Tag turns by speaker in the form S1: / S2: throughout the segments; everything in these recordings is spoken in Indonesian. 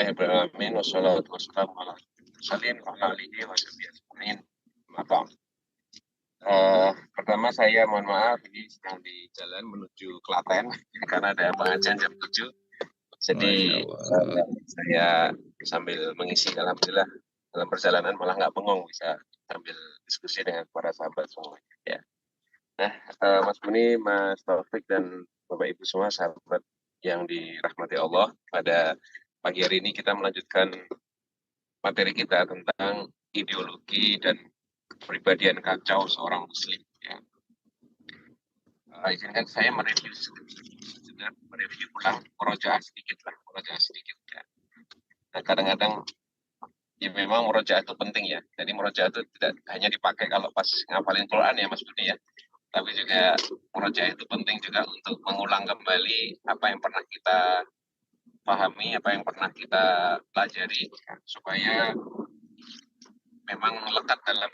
S1: Alhamdulillahirrahmanirrahim. Wassalatu wassalamu ala mursalin wa ala alihi wa sahbihi ajma'in. Pertama saya mohon maaf, ini sedang di jalan menuju Klaten karena ada pengajian jam 7. Jadi saya sambil mengisi, alhamdulillah dalam perjalanan malah nggak bengong, bisa sambil diskusi dengan para sahabat semua. Ya. Nah, Mas Buni, Mas Taufik dan Bapak Ibu semua sahabat yang dirahmati Allah, pada pagi hari ini kita melanjutkan materi kita tentang ideologi dan kepribadian kacau seorang Muslim. Ya. Izinkan saya mereview ulang, murojaah sedikit. Ya. Nah, kadang-kadang ya memang murojaah itu penting ya. Jadi murojaah itu tidak hanya dipakai kalau pas ngapalin Quran ya Mas Budi ya. Tapi juga murojaah itu penting juga untuk mengulang kembali apa yang pernah kita pahami, apa yang pernah kita pelajari, supaya memang lekat dalam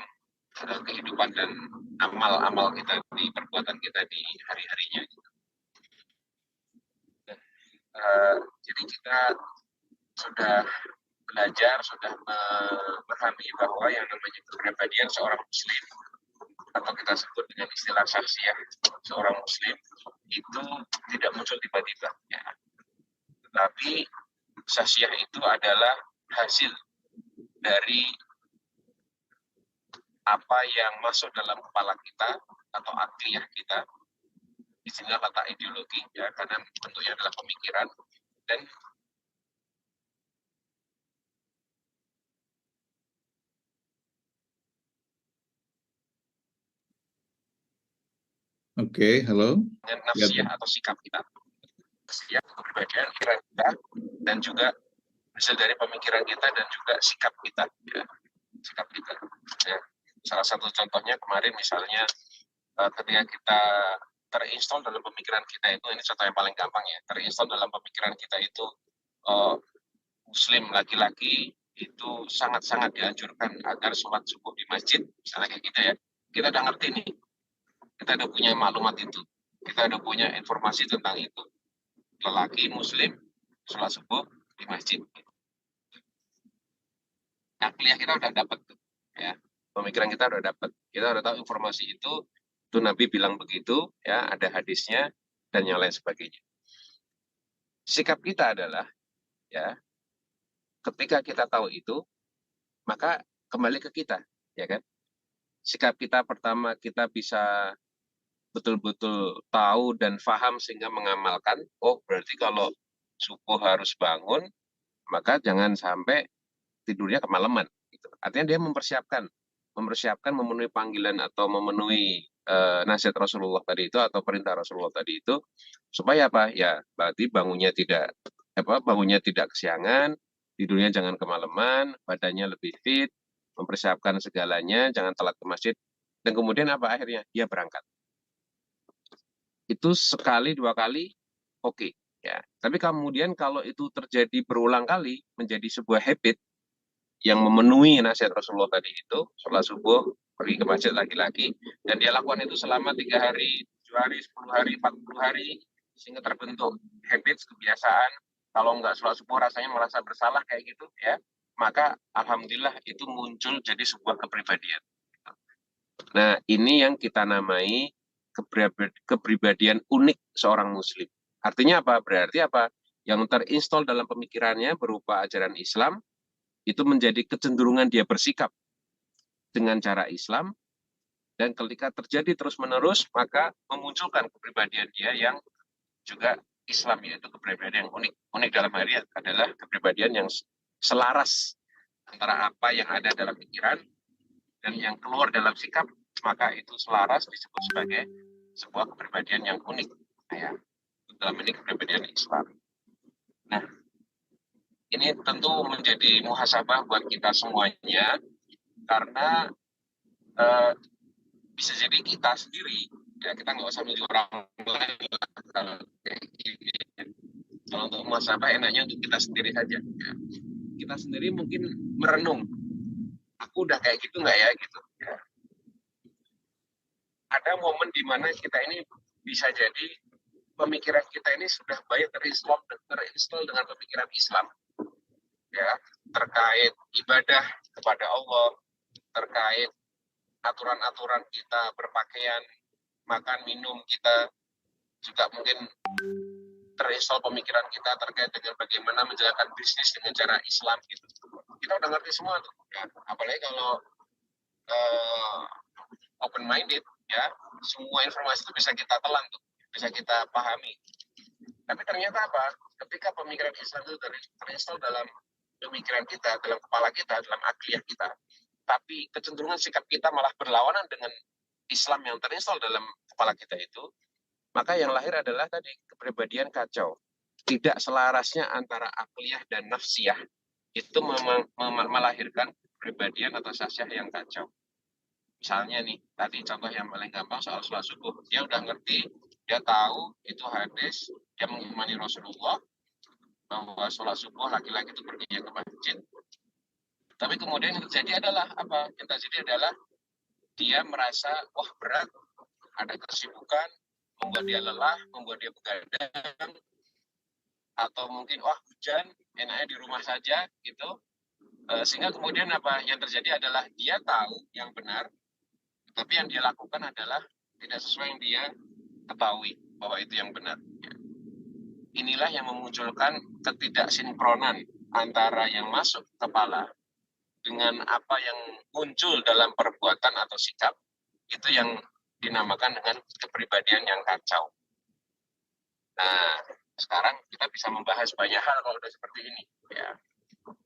S1: kehidupan dan amal-amal kita, di perbuatan kita di hari-harinya. Jadi kita sudah belajar, sudah memahami bahwa yang namanya kepribadian seorang Muslim, atau kita sebut dengan istilah syakhsiyah seorang Muslim, itu tidak muncul tiba-tiba. Ya. Tetapi syakhsiyah itu adalah hasil dari apa yang masuk dalam kepala kita atau akliyah kita. Di sini letak ideologi, ya, karena bentuknya adalah pemikiran. Dan
S2: halo.
S1: Dengan nafsiyah atau sikap kita. Nafsiyah, kepribadian, pikiran kita, dan juga hasil dari pemikiran kita dan juga sikap kita. Ya. Sikap kita. Ya. Salah satu contohnya kemarin misalnya ketika kita terinstall dalam pemikiran kita itu, ini contoh yang paling gampang ya, terinstall dalam pemikiran kita itu Muslim laki-laki itu sangat-sangat dianjurkan agar sholat subuh di masjid, misalnya kayak gitu ya. Kita udah ngerti nih, kita udah punya maklumat itu, kita udah punya informasi tentang itu. Lelaki Muslim sholat subuh di masjid. Nah, kuliah kita udah dapat, ya. Pemikiran kita udah dapat, kita udah tahu informasi itu Nabi bilang begitu, ya, ada hadisnya dan yang lain sebagainya. Sikap kita adalah, ya, ketika kita tahu itu, maka kembali ke kita, ya kan? Sikap kita pertama, kita bisa betul-betul tahu dan paham sehingga mengamalkan. Oh, berarti kalau subuh harus bangun, maka jangan sampai tidurnya kemalaman. Gitu. Artinya dia mempersiapkan memenuhi panggilan atau memenuhi nasihat Rasulullah tadi itu atau perintah Rasulullah tadi itu, supaya apa? Ya, berarti bangunnya tidak kesiangan, tidurnya jangan kemalaman, badannya lebih fit, mempersiapkan segalanya, jangan telat ke masjid, dan kemudian apa akhirnya? Dia berangkat. Itu sekali, dua kali, oke. Ya. Tapi kemudian kalau itu terjadi berulang kali, menjadi sebuah habit yang memenuhi nasihat Rasulullah tadi itu, sholat subuh, pergi ke masjid laki-laki, dan dia lakukan itu selama 3 hari, 7 hari, 10 hari, 40 hari, sehingga terbentuk habits, kebiasaan. Kalau nggak sholat subuh rasanya merasa bersalah kayak gitu, ya, maka alhamdulillah itu muncul jadi sebuah kepribadian. Nah, ini yang kita namai kepribadian unik seorang Muslim. Artinya apa? Berarti apa? Yang terinstall dalam pemikirannya berupa ajaran Islam, itu menjadi kecenderungan dia bersikap dengan cara Islam, dan ketika terjadi terus-menerus, maka memunculkan kepribadian dia yang juga Islam, yaitu kepribadian yang unik. Unik dalam hal ini adalah kepribadian yang selaras antara apa yang ada dalam pikiran dan yang keluar dalam sikap, maka itu selaras, disebut sebagai sebuah kepribadian yang unik. Ya, dalam ini kepribadian Islam. Nah, ini tentu menjadi muhasabah buat kita semuanya, karena bisa jadi kita sendiri, ya, kita nggak usah menunjuk orang lain. Kalau untuk muhasabah enaknya untuk kita sendiri saja. Ya. Kita sendiri mungkin merenung, aku udah kayak gitu nggak ya gitu. Ya. Ada momen di mana kita ini bisa jadi pemikiran kita ini sudah banyak terinstall dengan pemikiran Islam. ya, terkait ibadah kepada Allah, terkait aturan-aturan kita berpakaian, makan, minum kita, juga mungkin terinstall pemikiran kita terkait dengan bagaimana menjalankan bisnis dengan cara Islam gitu. Kita udah ngerti semua tuh. Ya. Apalagi kalau open minded, ya, semua informasi itu bisa kita telan tuh, bisa kita pahami. Tapi ternyata apa? Ketika pemikiran Islam itu terinstall dalam pemikiran kita, dalam kepala kita, dalam akliyah kita, tapi kecenderungan sikap kita malah berlawanan dengan Islam yang terinstall dalam kepala kita itu, maka yang lahir adalah tadi kepribadian kacau. Tidak selarasnya antara akliyah dan nafsiyah itu melahirkan kepribadian atau sasiah yang kacau. Misalnya nih, tadi contoh yang paling gampang soal sholat subuh. Dia udah ngerti, dia tahu itu hadis, dia mengimani Rasulullah bahwa sholat subuh laki-laki itu perginya ke masjid. Tapi kemudian yang terjadi adalah apa? Yang terjadi adalah dia merasa, wah berat, ada kesibukan, membuat dia lelah, membuat dia begadang, atau mungkin wah hujan, enaknya di rumah saja gitu. Sehingga kemudian apa yang terjadi adalah dia tahu yang benar, tapi yang dia lakukan adalah tidak sesuai yang dia ketahui bahwa itu yang benar. Inilah yang memunculkan ketidaksinkronan antara yang masuk kepala dengan apa yang muncul dalam perbuatan atau sikap, itu yang dinamakan dengan kepribadian yang kacau. Nah, sekarang kita bisa membahas banyak hal kalau udah seperti ini. Ya,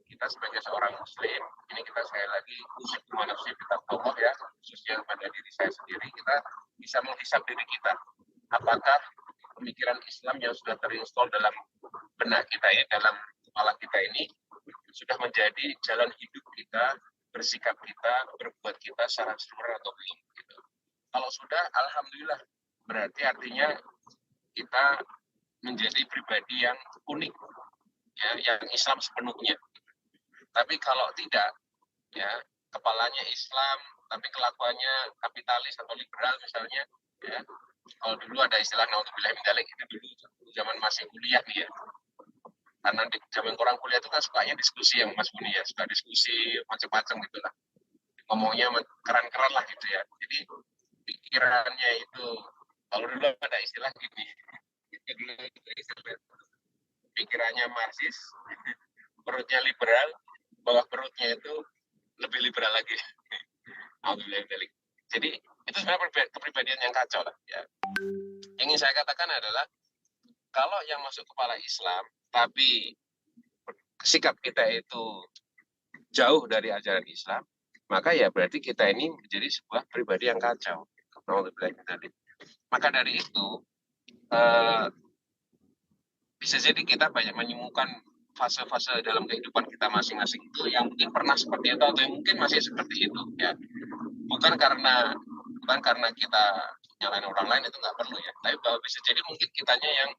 S1: kita sebagai seorang Muslim, ini kita sekali lagi khusus manusia kita Allah ya, khususnya pada diri saya sendiri, kita bisa menghisap diri kita. Apakah pemikiran Islam yang sudah terinstall dalam benak kita ya, dalam kepala kita ini sudah menjadi jalan hidup kita, bersikap kita, berbuat kita secara keseluruhan atau belum? Gitu. Kalau sudah, alhamdulillah, berarti artinya kita menjadi pribadi yang unik, ya, yang Islam sepenuhnya. Tapi kalau tidak, ya, kepalanya Islam, tapi kelakuannya kapitalis atau liberal misalnya, ya. Kalau dulu ada istilah naudzubillah min dzalik, itu dulu zaman masih kuliah nih ya. Karena di zaman orang kuliah itu kan sukanya diskusi yang Mas Buni ya, suka diskusi macam-macam gitu lah. Ngomongnya keren-keren lah gitu ya. Jadi pikirannya itu, kalau dulu ada istilah gini, dulu ada istilah pikirannya Marxis, perutnya liberal, bawah perutnya itu lebih liberal lagi. Jadi itu sebenarnya kepribadian yang kacau lah. Ya. Yang ingin saya katakan adalah kalau yang masuk kepala Islam, tapi sikap kita itu jauh dari ajaran Islam, maka ya berarti kita ini menjadi sebuah pribadi yang kacau. Maka dari itu bisa jadi kita banyak menemukan fase-fase dalam kehidupan kita masing-masing itu yang mungkin pernah seperti itu atau yang mungkin masih seperti itu ya. Bukan karena kita nyalain orang lain, itu nggak perlu ya, tapi bahwa bisa jadi mungkin kitanya yang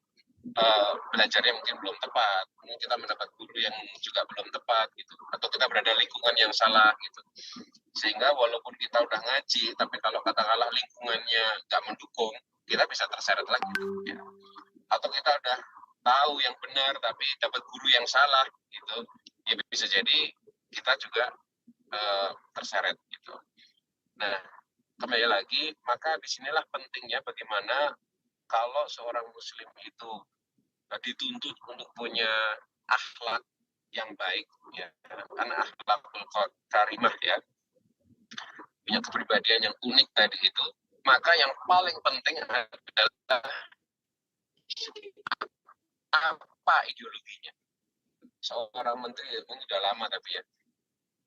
S1: belajarnya mungkin belum tepat, mungkin kita mendapat guru yang juga belum tepat gitu, atau kita berada di lingkungan yang salah gitu, sehingga walaupun kita udah ngaji tapi kalau katakanlah lingkungannya nggak mendukung, kita bisa terseret lagi ya. Atau kita udah tahu yang benar tapi dapat guru yang salah gitu, ya bisa jadi kita juga terseret gitu. Nah, kembali lagi, maka disinilah pentingnya bagaimana kalau seorang Muslim itu dituntut untuk punya akhlak yang baik, ya, karena akhlakul karimah ya, punya kepribadian yang unik tadi itu, maka yang paling penting adalah apa ideologinya. Seorang menteri ya, mungkin sudah lama tapi ya,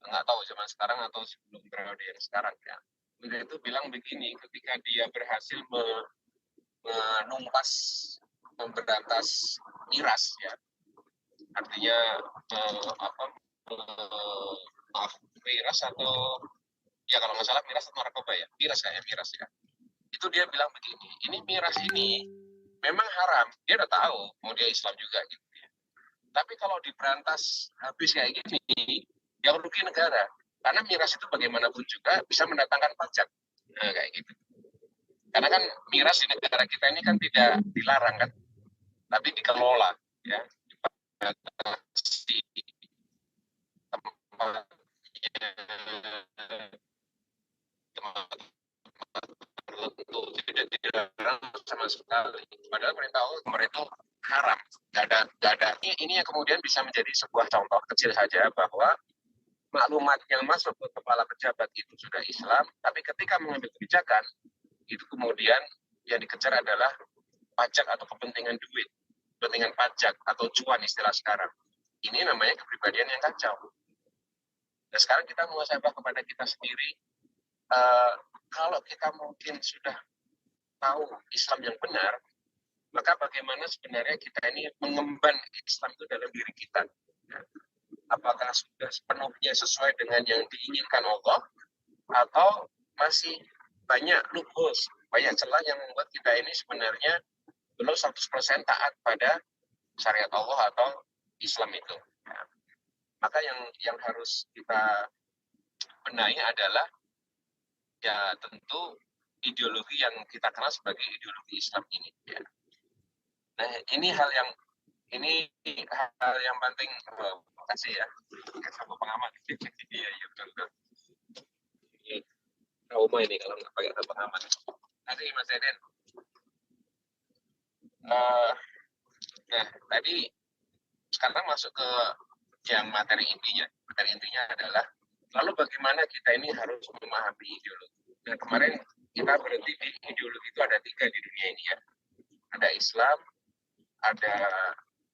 S1: nggak tahu zaman sekarang atau sebelum periode yang sekarang ya. Menteri itu bilang begini, ketika dia berhasil menumpas, memberantas miras ya, artinya miras atau ya kalau nggak salah miras atau narkoba ya, miras ya. Itu dia bilang begini, ini miras ini memang haram, dia udah tahu, mau dia Islam juga gitu ya. Tapi kalau diberantas habis kayak gini, yang rugi negara. Karena miras itu bagaimanapun juga bisa mendatangkan pajak. Nah, kayak gitu. Karena kan miras di negara kita ini kan tidak dilarang kan, tapi dikelola ya, dibatasi tertentu tidak dilarang sama sekali. Padahal perintah Allah itu haram. Gak ada. Ini yang kemudian bisa menjadi sebuah contoh kecil saja bahwa maklumat yang masuk ke kepala pejabat itu sudah Islam, tapi ketika mengambil kebijakan itu kemudian yang dikejar adalah pajak atau kepentingan duit, kepentingan pajak atau cuan istilah sekarang. Ini namanya kepribadian yang kacau. Nah sekarang kita muhasabah kepada kita sendiri. Kalau kita mungkin sudah tahu Islam yang benar, maka bagaimana sebenarnya kita ini mengemban Islam itu dalam diri kita? Apakah sudah sepenuhnya sesuai dengan yang diinginkan Allah, atau masih banyak loopholes, banyak celah yang membuat kita ini sebenarnya belum 100% taat pada syariat Allah atau Islam itu. Maka yang harus kita benahi adalah ya tentu ideologi yang kita kenal sebagai ideologi Islam ini. Ya. Nah ini hal yang penting. Terima kasih ya, sama pengamat. Iya betul. Ini trauma ini kalau nggak pakai pengamat. Nanti Mas Eden. Nah tadi sekarang masuk ke yang materi intinya. Materi intinya adalah lalu bagaimana kita ini harus memahami ideologi. Nah kemarin kita berhenti di ideologi itu ada 3 di dunia ini ya. Ada Islam, ada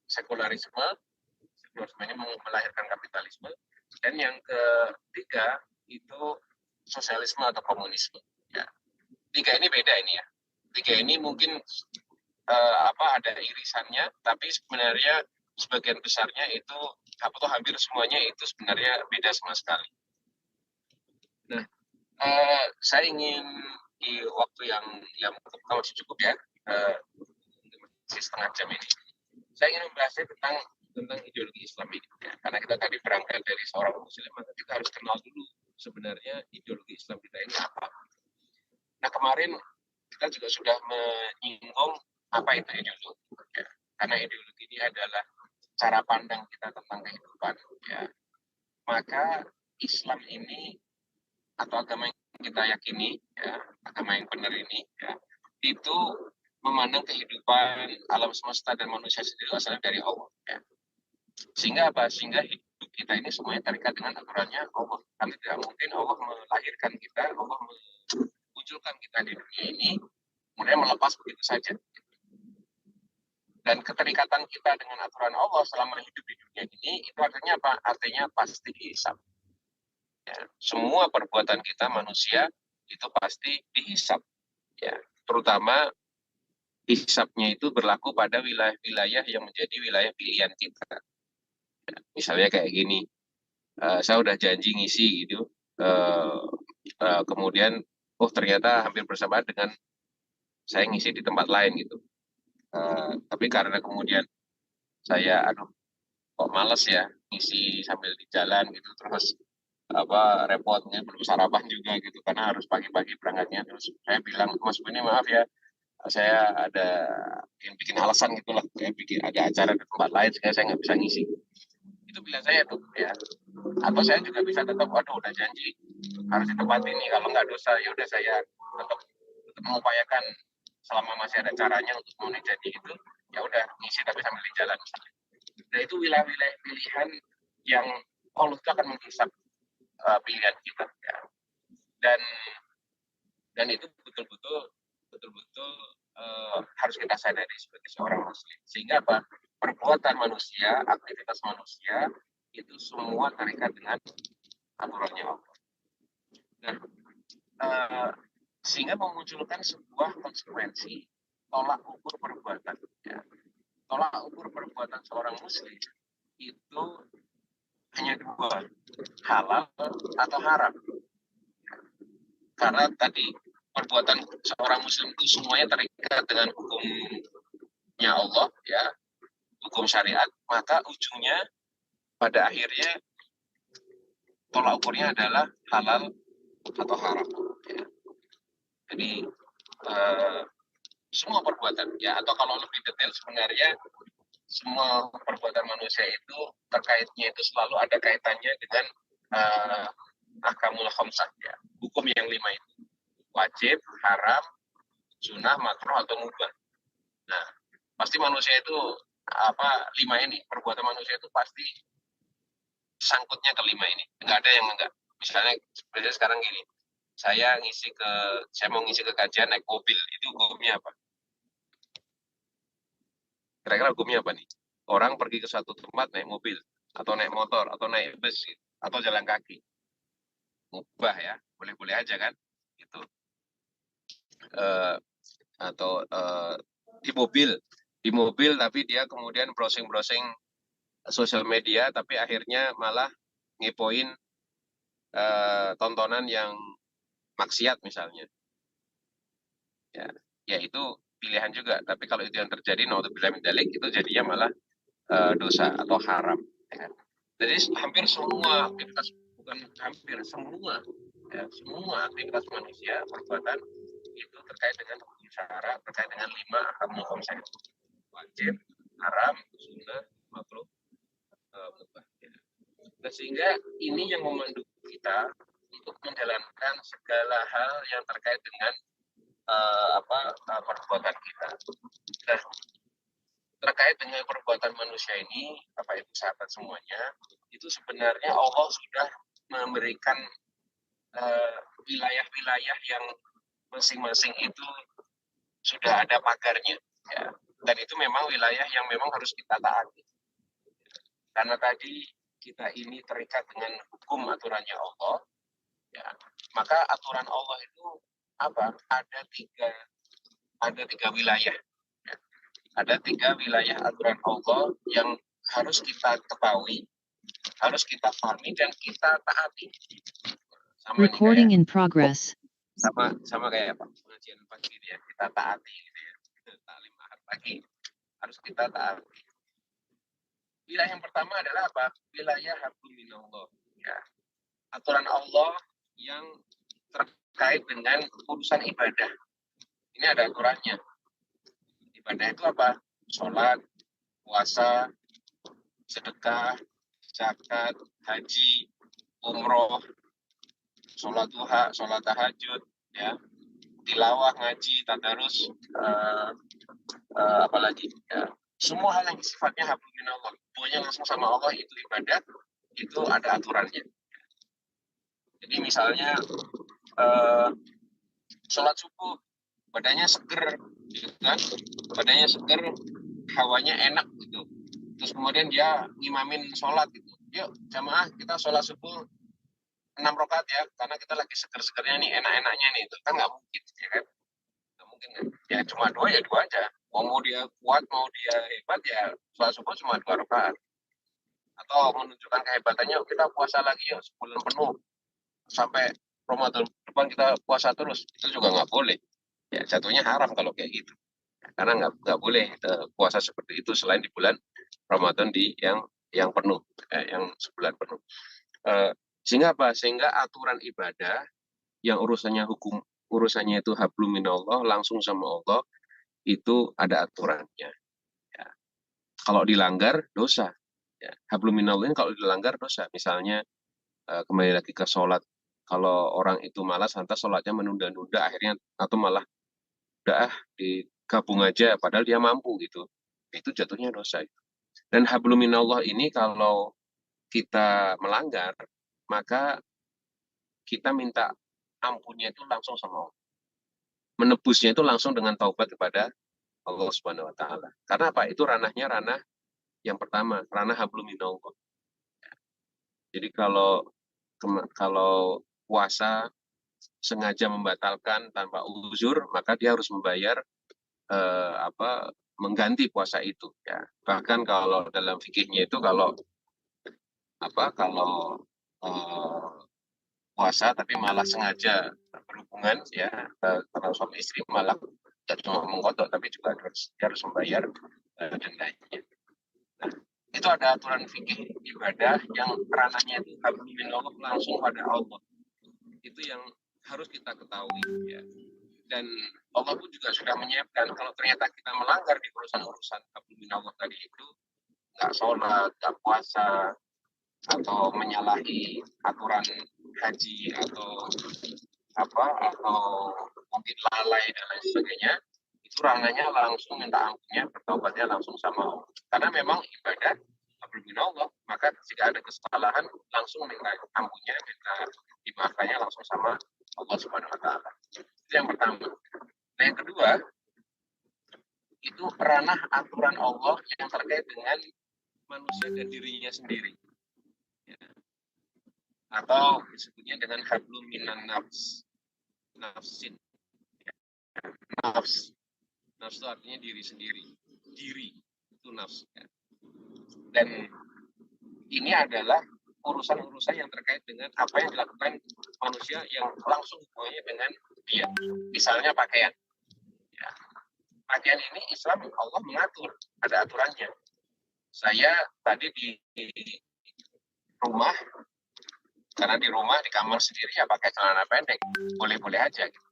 S1: sekularisme ini melahirkan kapitalisme, dan yang ketiga itu sosialisme atau komunisme. Ya. 3 ini beda ini ya. 3 ini mungkin ada irisannya, tapi sebenarnya sebagian besarnya itu atau hampir semuanya itu sebenarnya beda sama sekali. Nah, saya ingin di waktu yang masih cukup ya, masih setengah jam ini, saya ingin membahasnya tentang ideologi Islam ini. Ya. Karena kita tadi berangkat dari seorang Muslim, maka kita harus kenal dulu sebenarnya ideologi Islam kita ini apa. Nah kemarin kita juga sudah menyinggung apa itu ideologi. Ya. Karena ideologi ini adalah cara pandang kita tentang kehidupan. Ya. Maka Islam ini atau agama yang kita yakini, ya, agama yang benar ini, ya, itu memandang kehidupan alam semesta dan manusia sendiri asalnya dari Allah. Ya. Sehingga apa? Sehingga hidup kita ini semuanya terikat dengan aturannya Allah. Karena tidak mungkin Allah melahirkan kita, Allah memunculkan kita di dunia ini, kemudian melepas begitu saja. Dan keterikatan kita dengan aturan Allah selama hidup di dunia ini, itu artinya apa? Artinya pasti dihisab. Ya, semua perbuatan kita manusia itu pasti dihisab. Ya, terutama hisabnya itu berlaku pada wilayah-wilayah yang menjadi wilayah pilihan kita. Ya, misalnya kayak gini, saya udah janji ngisi gitu, kemudian ternyata hampir bersamaan dengan saya ngisi di tempat lain gitu. Tapi karena kemudian saya kok males ya ngisi sambil di jalan gitu, terus repotnya belum sarapan juga gitu karena harus pagi-pagi berangkatnya, terus saya bilang Mas ini maaf ya, saya ada yang bikin alasan gitulah, saya bikin ada acara di tempat lain sehingga saya nggak bisa ngisi. Itu pilihan saya tuh ya. Atau saya juga bisa tetap udah janji harus di tempat ini, kalau nggak dosa ya udah saya tetap mengupayakan selama masih ada caranya untuk memenuhi janji itu, ya udah ngisi tapi sambil di jalan. Nah itu wilayah-wilayah pilihan yang Allah itu akan menghisap pilihan kita ya. Dan itu betul-betul harus kita sadari sebagai seorang muslim, sehingga apa, perbuatan manusia, aktivitas manusia itu semua terikat dengan aturannya Allah. Nah, sehingga memunculkan sebuah konsekuensi tolak ukur perbuatan ya. Tolak ukur perbuatan seorang muslim itu hanya 2, halal atau haram. Karena tadi perbuatan seorang muslim itu semuanya terikat dengan hukumnya Allah ya, hukum syariat, maka ujungnya pada akhirnya tolak ukurnya adalah halal atau haram ya. Jadi semua perbuatan ya, atau kalau lebih detail sebenarnya semua perbuatan manusia itu terkaitnya itu selalu ada kaitannya dengan uh, ahkamul khamsah ya, hukum yang 5 itu, wajib, haram, sunnah, makruh atau mubah. Nah, pasti manusia itu 5 ini, perbuatan manusia itu pasti sangkutnya ke 5 ini, nggak ada yang enggak. Misalnya seperti sekarang gini, saya mau ngisi ke kajian naik mobil, itu hukumnya apa? Kira-kira hukumnya apa nih? Orang pergi ke suatu tempat naik mobil, atau naik motor, atau naik bus, atau jalan kaki. Mubah ya, boleh-boleh aja kan? Gitu. Atau di mobil tapi dia kemudian browsing sosial media, tapi akhirnya malah ngepoin tontonan yang maksiat misalnya. Ya itu pilihan juga. Tapi kalau itu yang terjadi, naudzubillah min dzalik, itu jadinya malah dosa atau haram. Ya. Jadi hampir semua aktivitas, bukan hampir semua aktivitas manusia, perbuatan itu terkait dengan hukum syara, terkait dengan 5 ahkamul khamsah, wajib, haram, sunnah, makruh, mubah. Ya. Nah, sehingga ini yang memandu kita untuk menjalankan segala hal yang terkait dengan perbuatan kita. Nah, terkait dengan perbuatan manusia ini, Bapak Ibu sahabat semuanya, itu sebenarnya Allah sudah memberikan wilayah-wilayah yang masing-masing itu sudah ada pagarnya, ya. Dan itu memang wilayah yang memang harus kita taati. Karena tadi kita ini terikat dengan hukum aturannya Allah, ya. Maka aturan Allah itu apa? Ada tiga wilayah. Ya. Ada 3 wilayah aturan Allah yang harus kita ketahui, harus kita pahami dan kita taati. Sama
S2: Recording in progress.
S1: Sama kayak Pak pengajian pagi gitu ya, kita taati gitu ya. Taklim ahad pagi harus kita taati. Wilayah yang pertama adalah apa? Wilayah hablum minallah. Ya. Aturan Allah yang terkait dengan urusan ibadah. Ini ada aturannya. Ibadah itu apa? Sholat, puasa, sedekah, zakat, haji, umroh, sholat duha, sholat tahajud, ya, tilawah, ngaji, tadarus, apalagi, ya. Semua hal yang sifatnya hablum minallah, hubungannya langsung sama Allah, itu ibadah, itu ada aturannya. Jadi misalnya sholat subuh, badannya seger, gitu kan? Badannya seger, hawanya enak gitu. Terus kemudian dia ngimamin sholat gitu. Yuk jamaah kita sholat subuh 6 rakaat ya, karena kita lagi seger-segernya nih, enak-enaknya nih. Itu kan nggak mungkin, ya kan? Nggak mungkin kan? Ya cuma 2 ya 2 aja. Mau dia kuat, mau dia hebat ya sholat subuh cuma 2 rakaat. Atau menunjukkan kehebatannya, kita puasa lagi ya sebulan penuh sampai Ramadan depan kita puasa terus, itu juga nggak boleh. Ya jatuhnya haram kalau kayak gitu. Karena nggak boleh puasa seperti itu selain di bulan Ramadan yang penuh, yang sebulan penuh. Sehingga apa? Sehingga aturan ibadah yang urusannya itu hablum minallah, langsung sama Allah, itu ada aturannya. Ya. Kalau dilanggar dosa. Ya. Hablum minallah ini kalau dilanggar dosa. Misalnya kembali lagi ke sholat. Kalau orang itu malas, lantas sholatnya menunda-nunda, akhirnya atau malah udah digabung aja, padahal dia mampu gitu. Itu jatuhnya dosa. Dan hablum minallah ini kalau kita melanggar, maka kita minta ampunnya itu langsung sama Allah. Menebusnya itu langsung dengan taubat kepada Allah Subhanahu wa taala. Karena apa? Itu ranahnya ranah yang pertama, ranah hablum minallah. Jadi kalau puasa sengaja membatalkan tanpa uzur, maka dia harus membayar mengganti puasa itu, ya. Bahkan kalau dalam fikihnya itu kalau puasa tapi malah sengaja berhubungan, ya, kalau suami istri malah tidak cuma mengkodok tapi juga harus membayar dendanya. Nah, itu ada aturan fikih ibadah yang ranahnya itu hablum minallah, langsung pada Allah. Itu yang harus kita ketahui, ya. Dan Allah pun juga sudah menyiapkan kalau ternyata kita melanggar di urusan-urusan hablum minallah tadi itu, nggak sholat, nggak puasa, atau menyalahi aturan haji atau mungkin lalai dan lain sebagainya, itu ranahnya langsung minta ampunnya, bertobatnya langsung sama Allah. Karena memang ibadah berbina Allah, maka jika ada kesalahan langsung minta ampunnya, minta dimaafkannya langsung sama Allah Subhanahu Wa Taala. Itu yang pertama. Nah, yang kedua, itu ranah aturan Allah yang terkait dengan manusia dan dirinya sendiri, ya. Atau disebutnya dengan hablum minan nafsin, ya. Nafs itu artinya diri sendiri, diri itu nafs, ya. Dan ini adalah urusan-urusan yang terkait dengan apa yang dilakukan manusia yang langsung hubungannya dengan dia. Misalnya pakaian, ya. Pakaian ini Islam Allah mengatur, ada aturannya. Saya tadi di rumah, karena di rumah di kamar sendiri ya pakai celana pendek, boleh-boleh aja gitu.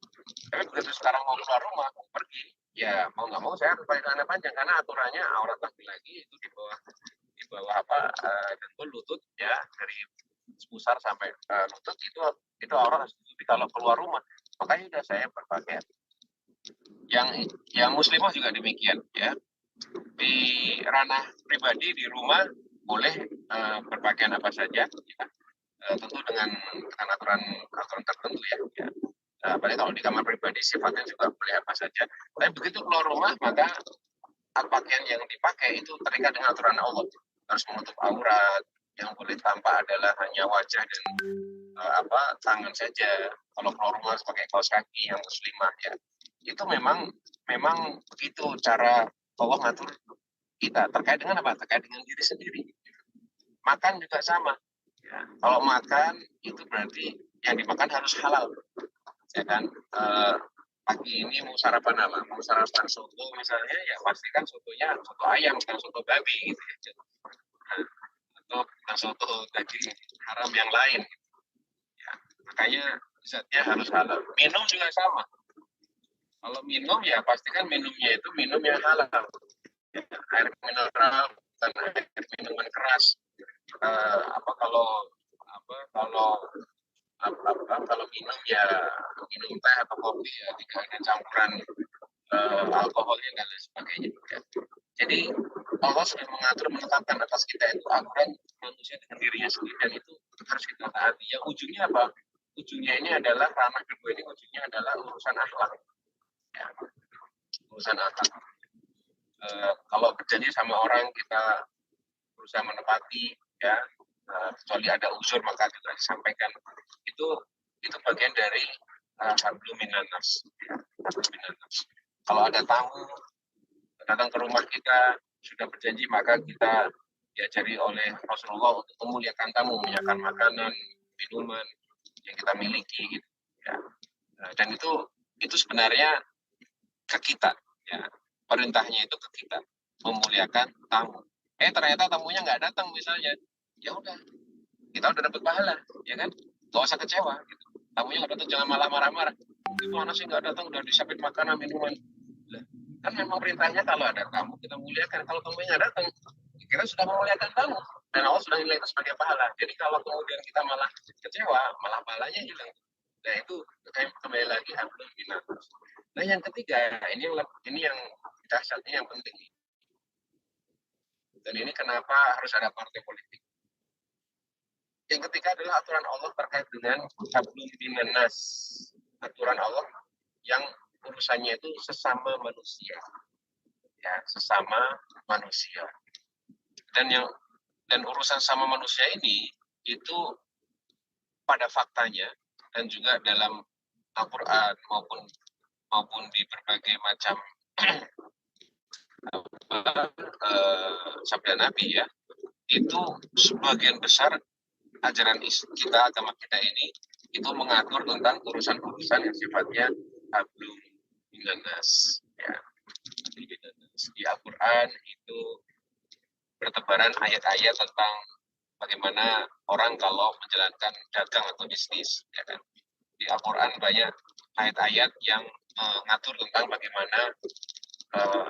S1: Tapi begitu sekarang mau keluar rumah, mau pergi, ya mau nggak mau saya harus pakai celana panjang karena aturannya aurat laki-laki itu di bawah dengkul lutut, ya, dari pusar sampai lutut itu aurat. Tapi kalau keluar rumah, makanya udah saya berpakaian. Yang muslimah juga demikian, ya. Di ranah pribadi di rumah boleh berpakaian apa saja, ya. Tentu dengan aturan tertentu, ya. Apalagi kalau di kamar pribadi sifatnya juga boleh apa saja. Tapi begitu keluar rumah maka pakaian yang dipakai itu terikat dengan aturan Allah, harus menutup aurat. Yang boleh tampak adalah hanya wajah dan tangan saja. Kalau keluar rumah pakai kaos kaki yang muslimah, ya. Itu memang begitu cara Allah ngatur kita. Terkait dengan apa? Terkait dengan diri sendiri. Makan juga sama, ya. Kalau makan itu berarti yang dimakan harus halal, ya kan. Pagi ini mau sarapan apa? Mau sarapan soto misalnya, ya pastikan sotonya soto ayam, bukan soto babi gitu, ya. Atau bukan soto daging haram yang lain, ya. Makanya zatnya harus halal. Minum juga sama. Kalau minum ya pastikan minumnya itu minum yang halal, ya. Air mineral, bukan air minuman keras. Kalau minum ya minum teh atau kopi ya tidak ada campuran alkoholnya dan lain sebagainya, ya. Jadi Allah sudah mengatur, menetapkan atas kita itu aturan manusia dengan dirinya sendiri, dan itu harus kita taati. Yang ujungnya apa? Ujungnya ini adalah ranah kedua ini, ujungnya adalah urusan akhlak, ya. Urusan akhlak. Kalau berjanji sama orang kita berusaha menepati, ya. Kecuali ada uzur maka juga disampaikan. Itu bagian dari hablum minan nas, ya. Kalau ada tamu datang ke rumah kita, sudah berjanji maka kita diajari oleh Rasulullah untuk memuliakan tamu, menyiapkan makanan, minuman yang kita miliki, gitu, ya. Dan itu sebenarnya ke kita, ya. Perintahnya itu ke kita memuliakan tamu. Ternyata tamunya nggak datang misalnya, ya udah, kita udah dapat pahala, ya kan. Gak usah kecewa, gitu. Tamunya nggak datang jangan malah marah-marah. Gimana sih nggak datang, udah disiapin makanan minuman. Kan memang perintahnya kalau ada tamu kita muliakan. Kalau tamunya nggak datang, kita sudah memuliakan tamu dan Allah sudah nilai itu sebagai pahala. Jadi kalau kemudian kita malah kecewa, malah pahalanya hilang. Nah, itu kembali lagi hablum minan nas. Nah, yang ketiga, ini yang dahsyatnya, yang penting. Dan ini kenapa harus ada partai politik. Yang ketiga adalah aturan Allah terkait dengan hablum minan nas. Aturan Allah yang urusannya itu sesama manusia, ya, sesama manusia. Dan urusan sama manusia ini itu pada faktanya dan juga dalam Al-Quran maupun di berbagai macam sabda Nabi, ya, itu sebagian besar ajaran kita, agama kita ini itu mengatur tentang urusan-urusan yang sifatnya hablum minan nas, ya. Di Al-Quran itu bertebaran ayat-ayat tentang bagaimana orang kalau menjalankan dagang atau bisnis, ya kan. Di Al-Quran banyak ayat-ayat yang mengatur tentang bagaimana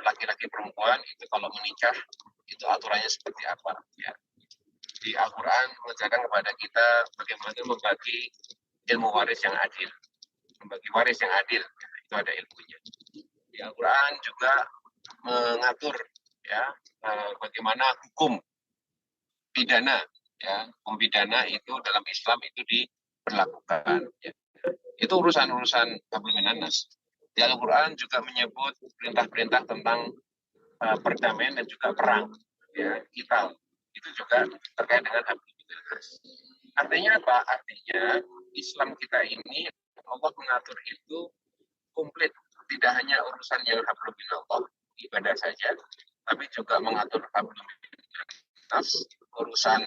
S1: laki-laki perempuan itu kalau menikah itu aturannya seperti apa, ya. di Al-Quran mengajarkan kepada kita bagaimana membagi ilmu waris yang adil, membagi waris yang adil, itu ada ilmunya. Di Al-Quran juga mengatur ya bagaimana hukum pidana, ya hukum pidana itu dalam Islam itu diberlakukan. Ya. Itu urusan-urusan hablum minan-nas. Di Al-Quran juga menyebut perintah-perintah tentang perdamaian dan juga perang, ya kita itu juga terkait dengan hablum minan-nas. Artinya apa? Artinya Islam kita ini Allah mengatur itu komplit, tidak hanya urusan yang hablum minallah ibadah saja, tapi juga mengatur hablum minan-nas, urusan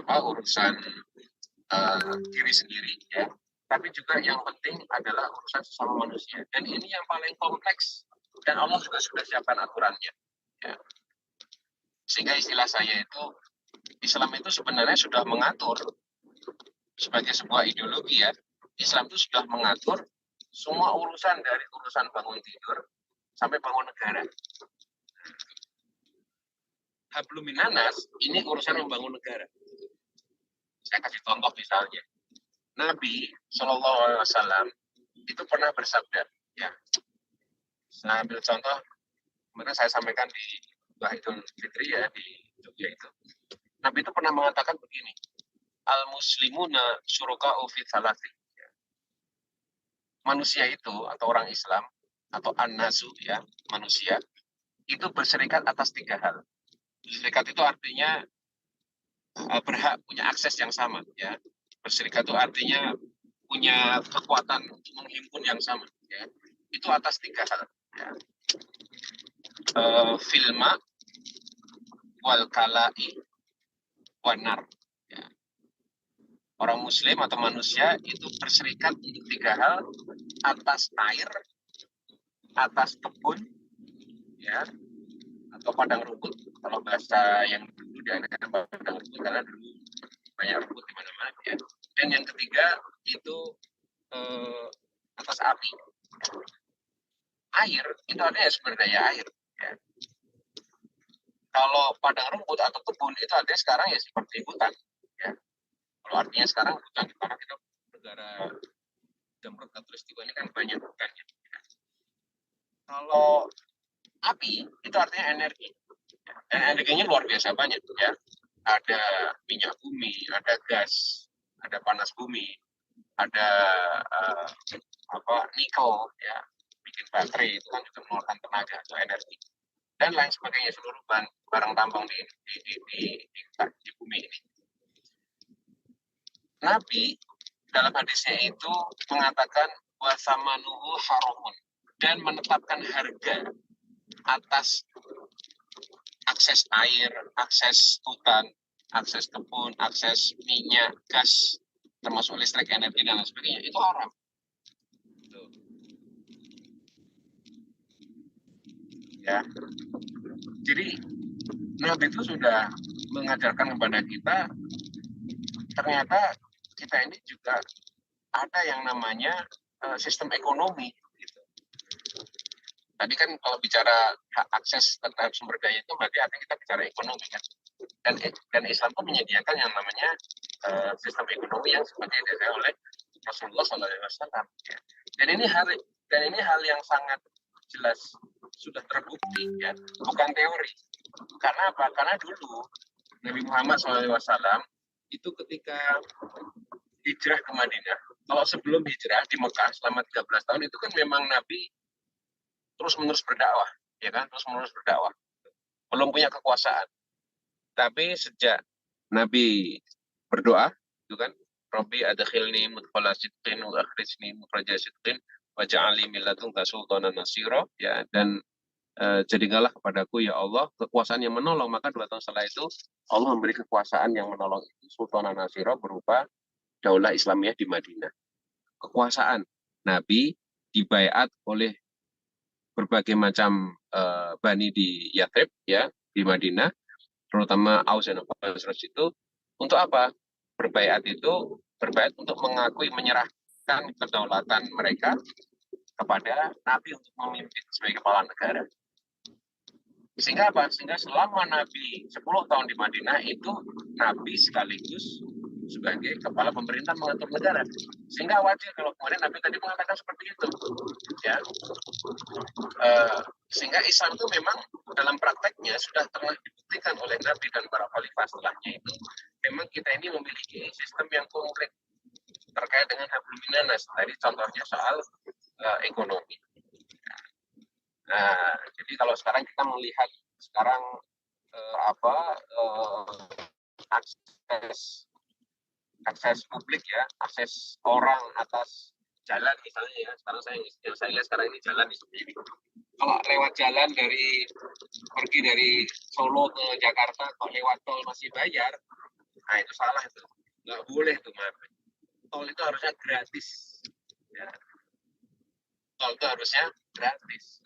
S1: urusan diri sendiri, ya. Tapi juga yang penting adalah urusan sesama manusia. Dan ini yang paling kompleks. Dan Allah juga sudah siapkan aturannya. Ya. Sehingga istilah saya itu, Islam itu sebenarnya sudah mengatur sebagai sebuah ideologi ya. Islam itu sudah mengatur semua urusan dari urusan bangun tidur sampai bangun negara. Hablum minan-nas ini urusan membangun negara. Saya kasih contoh misalnya. Nabi Shallallahu Alaihi Wasallam itu pernah bersabda, ya. Saya ambil contoh, kemarin saya sampaikan di Idul Fitri ya di Jogja itu. Nabi itu pernah mengatakan begini, al muslimuna syuraka'u fi thalathi. Manusia itu atau orang Islam atau an-nasu ya manusia itu berserikat atas 3 hal. Berserikat itu artinya berhak punya akses yang sama ya. Berserikat itu artinya punya kekuatan menghimpun yang sama ya. Itu atas 3 hal ya. Filma wal kalai wanar ya. Orang muslim atau manusia itu berserikat untuk 3 hal, atas air, atas kebun ya, atau padang rumput kalau bahasa yang dulu diadakan padang rumput karena dulu banyak rumput di mana-mana ya. Dan yang ketiga itu atas api. Air itu artinya sumber daya air. Ya. Kalau padang rumput atau kebun itu artinya sekarang ya seperti hutan. Ya. Kalau artinya sekarang hutan karena kita negara Damrut Katulistiwa ini kan banyak hutan. Ya. Kalau api itu artinya energi. Dan energinya luar biasa banyak ya. Ada minyak bumi, ada gas, ada panas bumi, ada nikel ya, bikin baterai itu kan juga mengeluarkan tenaga atau energi dan lain sebagainya, seluruh barang tambang di bumi ini. Nabi dalam hadisnya itu mengatakan wasamanuhu haramun dan menetapkan harga atas akses air, akses hutan, akses kebun, akses minyak, gas, termasuk listrik, energi dan lain sebagainya itu haram. Ya, jadi Nabi itu sudah mengajarkan kepada kita, ternyata kita ini juga ada yang namanya sistem ekonomi. Gitu. Tadi kan kalau bicara hak akses terhadap sumber daya itu berarti artinya kita bicara ekonomi kan. Dan Islam pun menyediakan yang namanya sistem ekonomi yang seperti diajarkan oleh Rasulullah SAW. Ya. Dan ini hal yang sangat jelas sudah terbukti ya, bukan teori. Karena apa? Karena dulu Nabi Muhammad SAW itu ketika hijrah ke Madinah, kalau sebelum hijrah di Mekah selama 13 tahun itu kan memang Nabi terus-menerus berdakwah, ya kan? Terus-menerus berdakwah. Belum punya kekuasaan. Tapi sejak Nabi berdoa, itu kan, Rabbi adkhilni mudkhala sidqin wa akhrijni mukhraja sidqin waj'alni min ladunka sultanan nasira, ya, dan jadikanlah kepadaku ya Allah kekuasaan yang menolong. Maka 2 tahun setelah itu Allah memberi kekuasaan yang menolong itu, sultanan nasira, berupa daulah Islamiyah di Madinah. Kekuasaan Nabi dibaiat oleh berbagai macam bani di Yathrib ya, di Madinah, terutama Aus dan Khazraj itu untuk apa? Berbaiat untuk mengakui, menyerahkan kedaulatan mereka kepada Nabi untuk memimpin sebagai kepala negara. Sehingga apa? Sehingga selama Nabi 10 tahun di Madinah itu Nabi sekaligus sebagai kepala pemerintah mengatur negara. Sehingga wajar kalau kemudian Nabi tadi mengatakan seperti itu. Ya, sehingga Islam itu memang dalam prakteknya sudah pernah dibuktikan oleh Nabi dan para khalifah setelahnya itu memang kita ini memiliki sistem yang komplit terkait dengan hablum minanas. Tadi contohnya soal ekonomi. Nah, jadi kalau sekarang kita melihat sekarang akses publik ya, akses orang atas jalan misalnya ya. Sekarang saya lihat sekarang ini jalan di sini. Kalau lewat jalan pergi dari Solo ke Jakarta, kalau lewat tol masih bayar, nah itu salah itu. Nggak boleh tuh, Mas. Tol itu harusnya gratis. Ya. Tol itu harusnya gratis.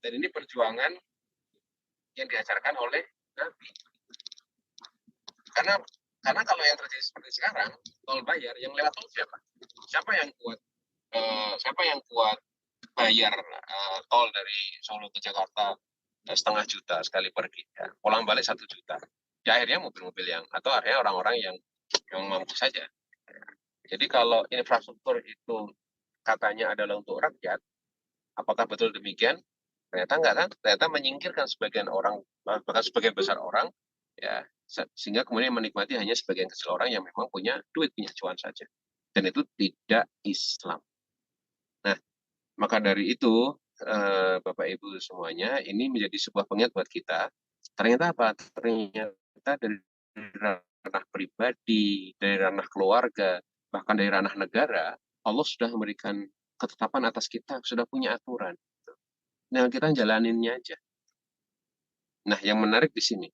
S1: Dan ini perjuangan yang diajarkan oleh Nabi. Karena kalau yang terjadi seperti sekarang, tol bayar, yang lewat tol siapa? Siapa yang kuat bayar tol dari Solo ke Jakarta 500.000 sekali pergi, ya. Pulang balik 1 juta. Ya akhirnya mobil-mobil atau akhirnya orang-orang yang mampu saja. Jadi kalau infrastruktur itu katanya adalah untuk rakyat, apakah betul demikian? Ternyata enggak kan? Ternyata menyingkirkan sebagian orang, bahkan sebagian besar orang, ya, sehingga kemudian menikmati hanya sebagian kecil orang yang memang punya duit, punya cuan saja. Dan itu tidak Islam. Nah, maka dari itu, Bapak Ibu semuanya, ini menjadi sebuah pengingat buat kita. Ternyata apa? Ternyata dari ranah pribadi, dari ranah keluarga, bahkan dari ranah negara, Allah sudah memberikan ketetapan atas kita, sudah punya aturan. Nah, kita jalaninnya aja. Nah, yang menarik di sini,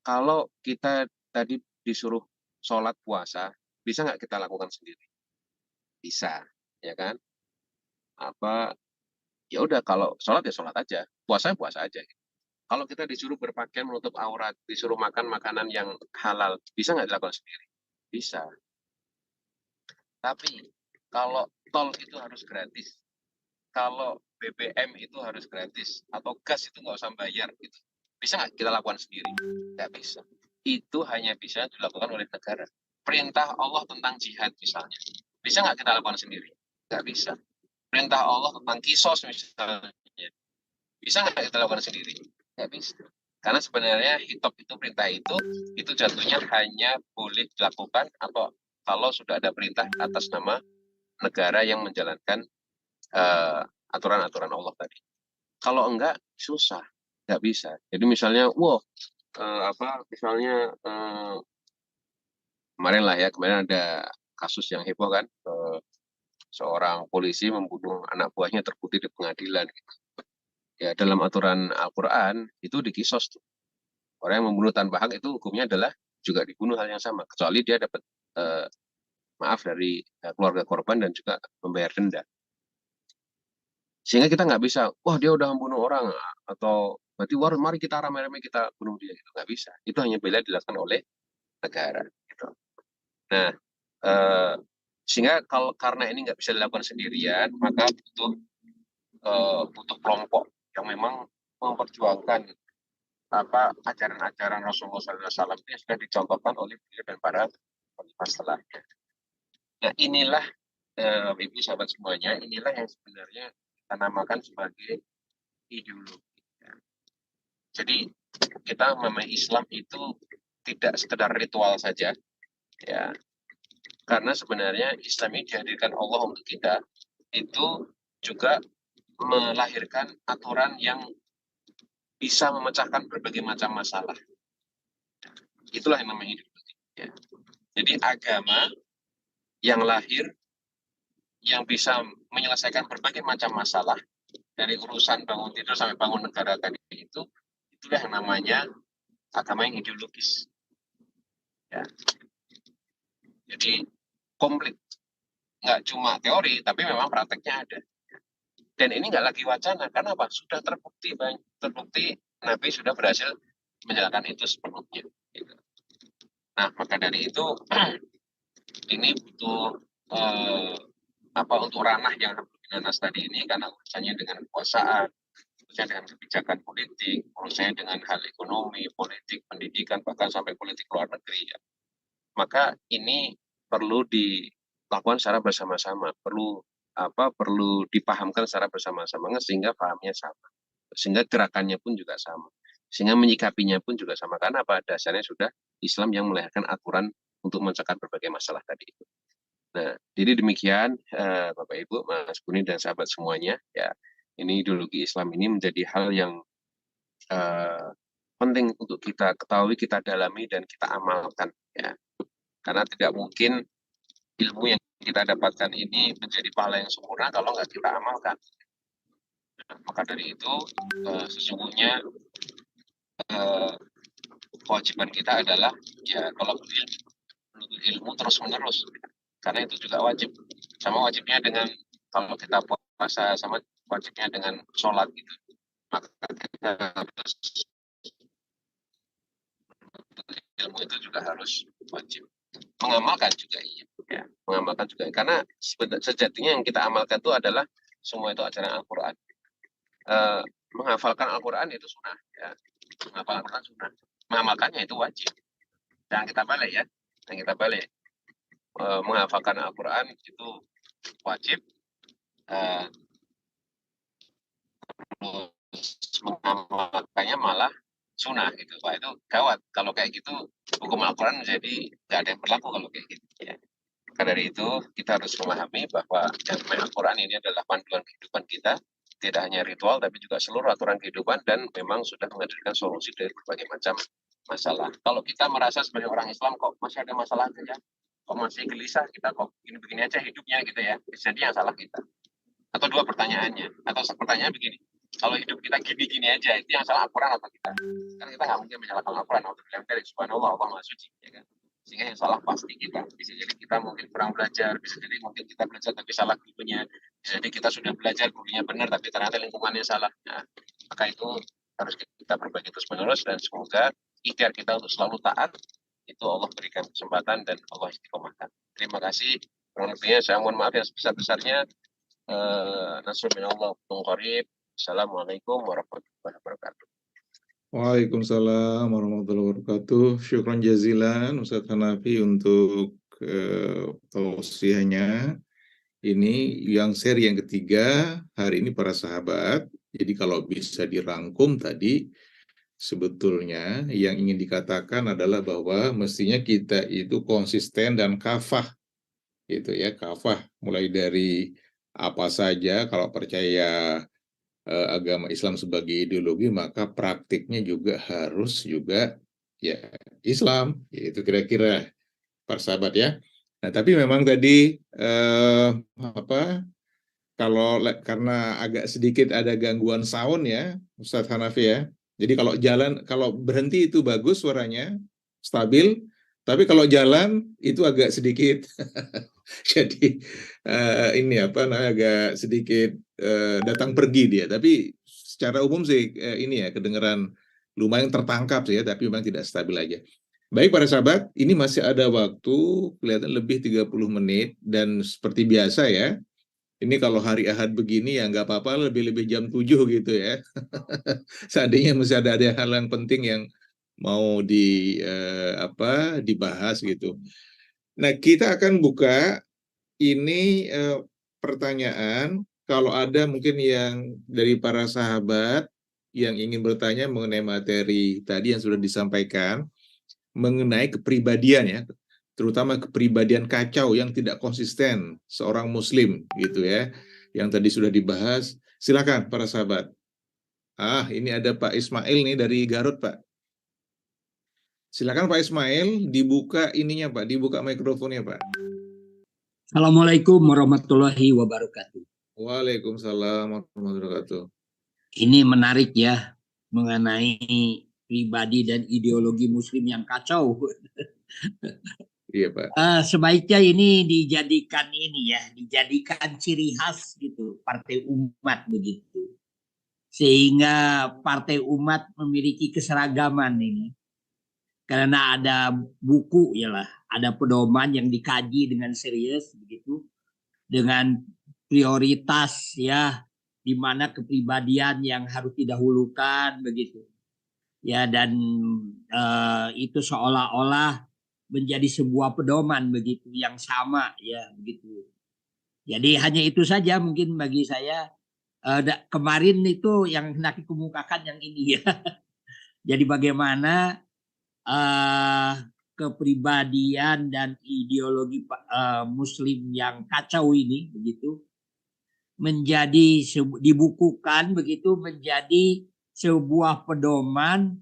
S1: kalau kita tadi disuruh sholat puasa, bisa nggak kita lakukan sendiri? Bisa, ya kan? Apa ya udah kalau sholat ya sholat aja, puasa ya puasa aja. Kalau kita disuruh berpakaian menutup aurat, disuruh makan makanan yang halal, bisa nggak dilakukan sendiri? Bisa. Tapi kalau tol itu harus gratis, kalau BBM itu harus gratis, atau gas itu nggak usah bayar, gitu. Bisa nggak kita lakukan sendiri? Nggak bisa. Itu hanya bisa dilakukan oleh negara. Perintah Allah tentang jihad misalnya, bisa nggak kita lakukan sendiri? Nggak bisa. Perintah Allah tentang kisos misalnya, bisa nggak kita lakukan sendiri? Nggak bisa. Karena sebenarnya hitop itu perintah itu jatuhnya hanya boleh dilakukan atau kalau sudah ada perintah atas nama negara yang menjalankan aturan-aturan Allah tadi. Kalau enggak, susah, nggak bisa. Jadi misalnya, misalnya kemarin ada kasus yang heboh kan, seorang polisi membunuh anak buahnya terbukti di pengadilan. Ya dalam aturan Al-Quran itu dikisos tuh. Orang yang membunuh tanpa hak itu hukumnya adalah juga dibunuh hal yang sama, kecuali dia dapat maaf dari keluarga korban dan juga membayar denda. Sehingga kita nggak bisa, wah dia udah membunuh orang, atau berarti mari kita ramai-ramai kita bunuh dia. Itu nggak bisa. Itu hanya bila dilakukan oleh negara. Gitu. Nah, sehingga karena ini nggak bisa dilakukan sendirian, maka butuh kelompok yang memang memperjuangkan ajaran-ajaran Rasulullah SAW yang sudah dicontohkan oleh beliau dan para khalifah setelahnya. Nah inilah ibu sahabat semuanya, inilah yang sebenarnya kita namakan sebagai ideologi. Jadi kita memang Islam itu tidak sekedar ritual saja, ya. Karena sebenarnya Islam ini dihadirkan Allah untuk kita itu juga melahirkan aturan yang bisa memecahkan berbagai macam masalah. Itulah yang namanya ideologi. Ya. Jadi agama yang lahir yang bisa menyelesaikan berbagai macam masalah dari urusan bangun tidur sampai bangun negara tadi itulah yang namanya agama yang ideologis. Ya. Jadi komplit, nggak cuma teori tapi memang prakteknya ada. Dan ini nggak lagi wacana, karena apa? Sudah terbukti Nabi sudah berhasil menjalankan itu sepenuhnya. Gitu. Nah, maka dari itu ini butuh untuk ranah yang nanas tadi ini karena urusannya dengan kekuasaan, urusannya dengan kebijakan politik, urusannya dengan hal ekonomi, politik, pendidikan, bahkan sampai politik luar negeri ya. Maka ini perlu dilakukan secara bersama-sama, perlu dipahamkan secara bersama-sama sehingga pahamnya sama, sehingga gerakannya pun juga sama, sehingga menyikapinya pun juga sama, karena pada dasarnya sudah Islam yang melahirkan aturan untuk mencegah berbagai masalah tadi itu. Nah, jadi demikian Bapak Ibu, Mas Buni dan sahabat semuanya ya, ini ideologi Islam ini menjadi hal yang eh, penting untuk kita ketahui, kita dalami dan kita amalkan ya, karena tidak mungkin ilmu yang kita dapatkan ini menjadi pahala yang sempurna kalau nggak kita amalkan. Nah, maka dari itu sesungguhnya kewajiban kita adalah ya kalau menuntut ilmu terus menerus, karena itu juga wajib, sama wajibnya dengan kalau kita puasa, sama wajibnya dengan sholat gitu, maka kita harus ilmu itu juga harus wajib, mengamalkan juga iya ya, mengamalkan juga, karena sejatinya yang kita amalkan itu adalah semua itu ajaran Al-Quran. Menghafalkan Al-Quran itu sunnah ya, menghafal Al-Quran sunnah, mengamalkannya itu wajib. Jangan kita balik ya, jangan kita balik. Menghafalkan Al-Quran itu wajib, mengamalkannya malah sunnah gitu. Wah, itu gawat kalau kayak gitu, hukum Al-Quran menjadi nggak ada yang berlaku kalau kayak gitu ya. Maka dari itu kita harus memahami bahwa yang namanya Al-Quran ini adalah panduan kehidupan kita, tidak hanya ritual tapi juga seluruh aturan kehidupan, dan memang sudah menghadirkan solusi dari berbagai macam masalah. Kalau kita merasa sebagai orang Islam kok masih ada masalah saja, kok masih gelisah, kita kok begini-begini aja hidupnya gitu ya, jadi yang salah kita. Atau dua pertanyaannya, atau pertanyaan begini, kalau hidup kita gini-gini aja, itu yang salah Al-Quran atau kita? Karena kita nggak mungkin menyalahkan Al-Quran, atau bilang dari subhanallah, Allah maha suci, ya kan? Sehingga yang salah pasti kita. Bisa jadi kita mungkin kurang belajar, bisa jadi mungkin kita belajar tapi salah gurunya, bisa jadi kita sudah belajar gurunya benar tapi ternyata lingkungannya salah. Nah, maka itu harus kita perbaiki terus menerus, dan semoga ikhtiar kita untuk selalu taat itu Allah berikan kesempatan dan Allah istiqomahkan. Terima kasih. Kurang lebihnya saya mohon maaf yang sebesar-besarnya. Nasrul minallah wa qarib. Assalamualaikum warahmatullahi wabarakatuh.
S2: Waalaikumsalam warahmatullahi wabarakatuh. Syukran jazilan Ustadz Hanafi untuk tausiahnya. Ini yang seri yang ketiga hari ini para sahabat. Jadi kalau bisa dirangkum tadi, sebetulnya yang ingin dikatakan adalah bahwa mestinya kita itu konsisten dan kafah, gitu ya, kafah mulai dari apa saja. Kalau percaya agama Islam sebagai ideologi, maka praktiknya juga harus juga ya Islam, itu kira-kira para sahabat ya. Nah, tapi memang tadi kalau karena agak sedikit ada gangguan sound ya, Ustadz Hanafi ya. Jadi kalau berhenti itu bagus suaranya, stabil. Tapi kalau jalan itu agak sedikit, jadi ini agak sedikit datang pergi dia. Tapi secara umum sih ini ya kedengeran lumayan tertangkap sih ya, tapi memang tidak stabil aja. Baik para sahabat, ini masih ada waktu kelihatan lebih 30 menit, dan seperti biasa ya, ini kalau hari Ahad begini ya nggak apa-apa, lebih-lebih jam 7 gitu ya. Seandainya masih ada hal yang penting yang mau dibahas gitu. Nah, kita akan buka ini pertanyaan. Kalau ada mungkin yang dari para sahabat yang ingin bertanya mengenai materi tadi yang sudah disampaikan, mengenai kepribadian ya, terutama kepribadian kacau yang tidak konsisten seorang muslim gitu ya, yang tadi sudah dibahas. Silakan para sahabat. Ini ada Pak Ismail nih dari Garut, Pak. Silakan Pak Ismail, dibuka ininya Pak, dibuka mikrofonnya Pak.
S3: Assalamualaikum warahmatullahi wabarakatuh.
S2: Waalaikumsalam warahmatullahi wabarakatuh.
S3: Ini menarik ya, mengenai pribadi dan ideologi muslim yang kacau.
S2: Iya Pak.
S3: Sebaiknya ini dijadikan ciri khas gitu, partai umat begitu. Sehingga partai umat memiliki keseragaman ini. Karena ada buku ada pedoman yang dikaji dengan serius begitu, dengan prioritas ya, di mana kepribadian yang harus didahulukan begitu. Ya, dan itu seolah-olah menjadi sebuah pedoman begitu yang sama ya begitu. Jadi hanya itu saja mungkin bagi saya. Kemarin itu yang hendak dikemukakan yang ini ya. Jadi bagaimana kepribadian dan ideologi Muslim yang kacau ini begitu menjadi dibukukan begitu menjadi sebuah pedoman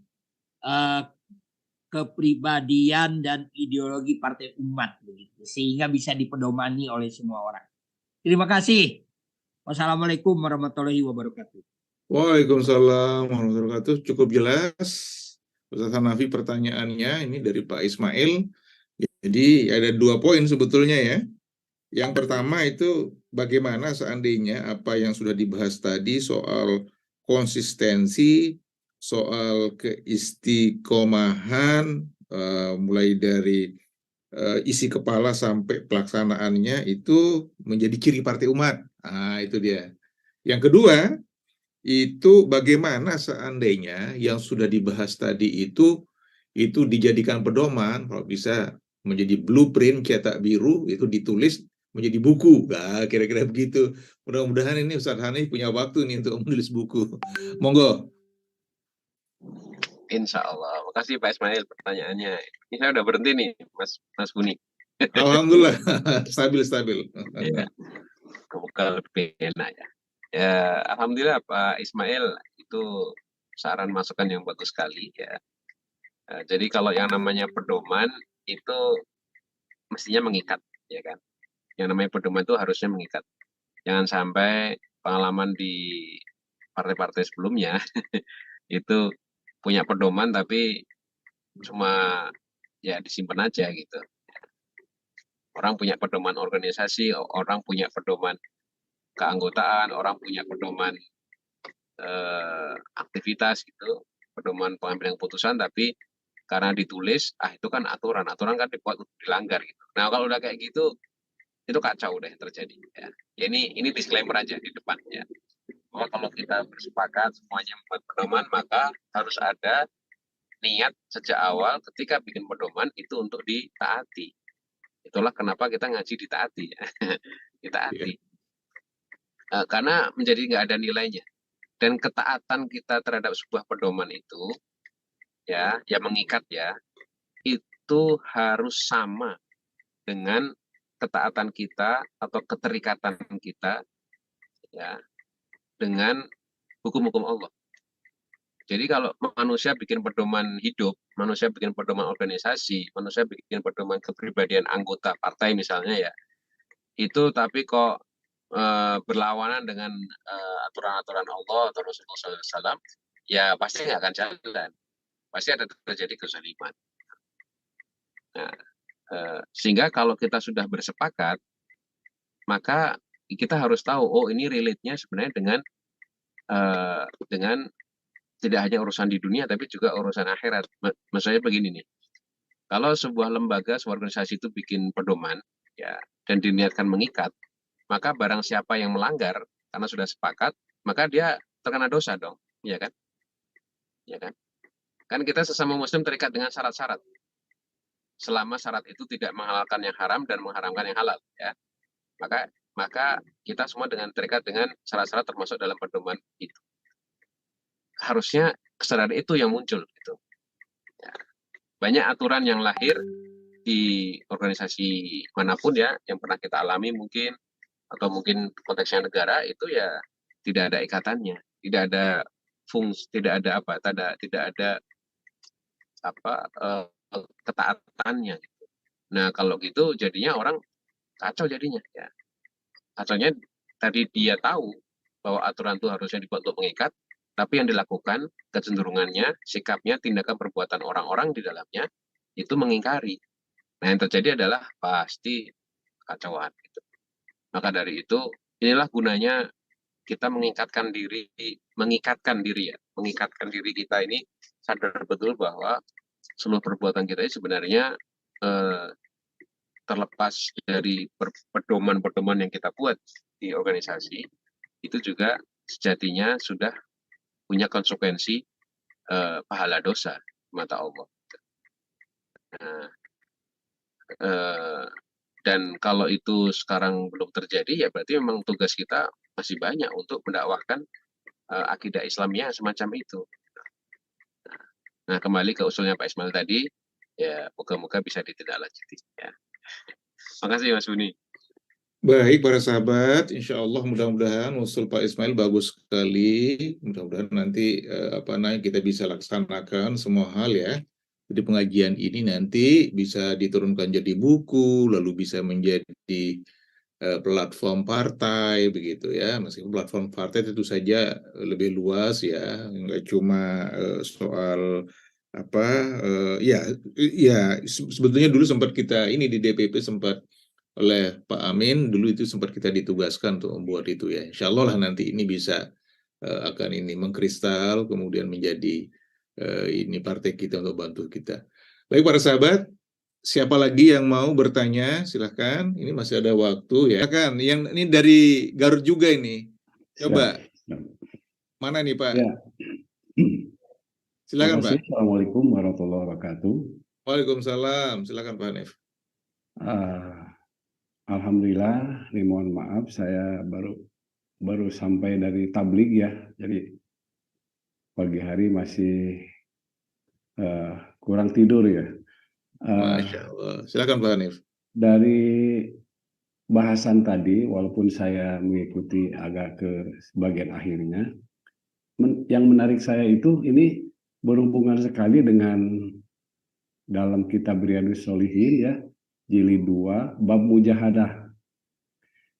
S3: kepribadian dan ideologi partai umat begitu sehingga bisa dipedomani oleh semua orang. Terima kasih. Wassalamualaikum warahmatullahi wabarakatuh.
S2: Waalaikumsalam warahmatullahi wabarakatuh. Cukup jelas Ustaz Hanafi pertanyaannya ini dari Pak Ismail. Jadi ada 2 poin sebetulnya ya. Yang pertama itu bagaimana seandainya apa yang sudah dibahas tadi soal konsistensi, soal keistiqomahan, mulai dari isi kepala sampai pelaksanaannya itu menjadi ciri partai umat. Nah, itu dia. Yang kedua, itu bagaimana seandainya yang sudah dibahas tadi itu dijadikan pedoman, kalau bisa menjadi blueprint cetak biru, itu ditulis menjadi buku. Nah, kira-kira begitu. Mudah-mudahan ini Ustaz Hanif punya waktu nih untuk menulis buku. Monggo.
S1: Insya Allah. Makasih Pak Ismail pertanyaannya. Ini saya udah berhenti nih, Mas Buni.
S2: Alhamdulillah, stabil.
S1: Ya, kebuka lebih enak ya. Ya, alhamdulillah Pak Ismail itu saran masukan yang bagus sekali ya. Jadi kalau yang namanya pedoman itu mestinya mengikat, ya kan? Yang namanya pedoman itu harusnya mengikat. Jangan sampai pengalaman di partai-partai sebelumnya itu punya pedoman tapi cuma ya disimpan aja gitu. Orang punya pedoman organisasi, orang punya pedoman keanggotaan, orang punya pedoman aktivitas gitu, pedoman pengambilan keputusan, tapi karena ditulis, itu kan aturan kan dibuat untuk dilanggar gitu. Nah kalau udah kayak gitu, itu kacau deh terjadi. Ya, ini disclaimer aja di depan ya. Oh, kalau kita bersepakat semuanya membuat pedoman, maka harus ada niat sejak awal ketika bikin pedoman itu untuk ditaati. Itulah kenapa kita ngaji ditaati ya. Ditaati. Karena menjadi nggak ada nilainya. Dan ketaatan kita terhadap sebuah pedoman itu, ya, yang mengikat ya, itu harus sama dengan ketaatan kita atau keterikatan kita, ya, dengan hukum-hukum Allah. Jadi kalau manusia bikin pedoman hidup, manusia bikin pedoman organisasi, manusia bikin pedoman kepribadian anggota partai misalnya ya, itu tapi kok berlawanan dengan aturan-aturan Allah atau Rasulullah SAW, ya pasti nggak akan jalan. Pasti ada terjadi kezaliman. Nah, sehingga kalau kita sudah bersepakat, maka kita harus tahu, oh ini relate-nya sebenarnya dengan tidak hanya urusan di dunia, tapi juga urusan akhirat. Maksudnya begini nih, kalau sebuah lembaga, sebuah organisasi itu bikin pedoman, ya, dan diniatkan mengikat, maka barang siapa yang melanggar karena sudah sepakat, maka dia terkena dosa dong, ya kan? Ya kan? Kan kita sesama Muslim terikat dengan syarat-syarat. Selama syarat itu tidak menghalalkan yang haram dan mengharamkan yang halal, ya. Maka kita semua terikat dengan syarat-syarat termasuk dalam pedoman itu. Harusnya kesadaran itu yang muncul, gitu. Ya. Banyak aturan yang lahir di organisasi manapun ya, yang pernah kita alami mungkin, atau mungkin konteksnya negara itu ya tidak ada ikatannya, tidak ada fungsi, tidak ada ketaatannya. Nah kalau gitu jadinya orang kacau jadinya ya. Kacaunya tadi dia tahu bahwa aturan itu harusnya dibuat untuk mengikat, tapi yang dilakukan kecenderungannya, sikapnya, tindakan perbuatan orang-orang di dalamnya itu mengingkari. Nah yang terjadi adalah pasti kacauan. Gitu. Maka dari itu, inilah gunanya kita mengingatkan diri kita ini sadar betul bahwa seluruh perbuatan kita ini sebenarnya terlepas dari pedoman-pedoman yang kita buat di organisasi, itu juga sejatinya sudah punya konsekuensi pahala dosa di mata Allah. Nah, dan kalau itu sekarang belum terjadi, ya berarti memang tugas kita masih banyak untuk mendakwahkan akidah Islamnya semacam itu. Nah, kembali ke usulnya Pak Ismail tadi, ya moga-moga bisa ditindaklanjuti. Ya. Makasih Mas Buni.
S2: Baik para sahabat, insya Allah mudah-mudahan usul Pak Ismail bagus sekali. Mudah-mudahan nanti kita bisa laksanakan semua hal ya. Jadi pengajian ini nanti bisa diturunkan jadi buku, lalu bisa menjadi platform partai begitu ya. Meskipun platform partai tentu saja lebih luas ya, nggak cuma soal sebetulnya dulu sempat kita ini di DPP sempat oleh Pak Amin dulu itu sempat kita ditugaskan untuk membuat itu ya. Insya Allah lah nanti ini bisa akan ini mengkristal kemudian menjadi ini partai kita untuk bantu kita. Baik para sahabat, siapa lagi yang mau bertanya silahkan. Ini masih ada waktu ya kan. Yang ini dari Garut juga ini. Coba mana nih Pak?
S4: Ya.
S2: Silakan Pak.
S4: Assalamualaikum warahmatullahi wabarakatuh.
S2: Waalaikumsalam. Silakan Pak Hanif.
S4: Alhamdulillah, mohon maaf saya baru sampai dari tabligh ya, jadi pagi hari masih kurang tidur ya.
S2: Masya Allah. Silakan Pak Hanif.
S4: Dari bahasan tadi, walaupun saya mengikuti agak ke bagian akhirnya, yang menarik saya itu ini berhubungan sekali dengan dalam kitab Riyadhus Shalihin ya. Jilid 2, bab mujahadah.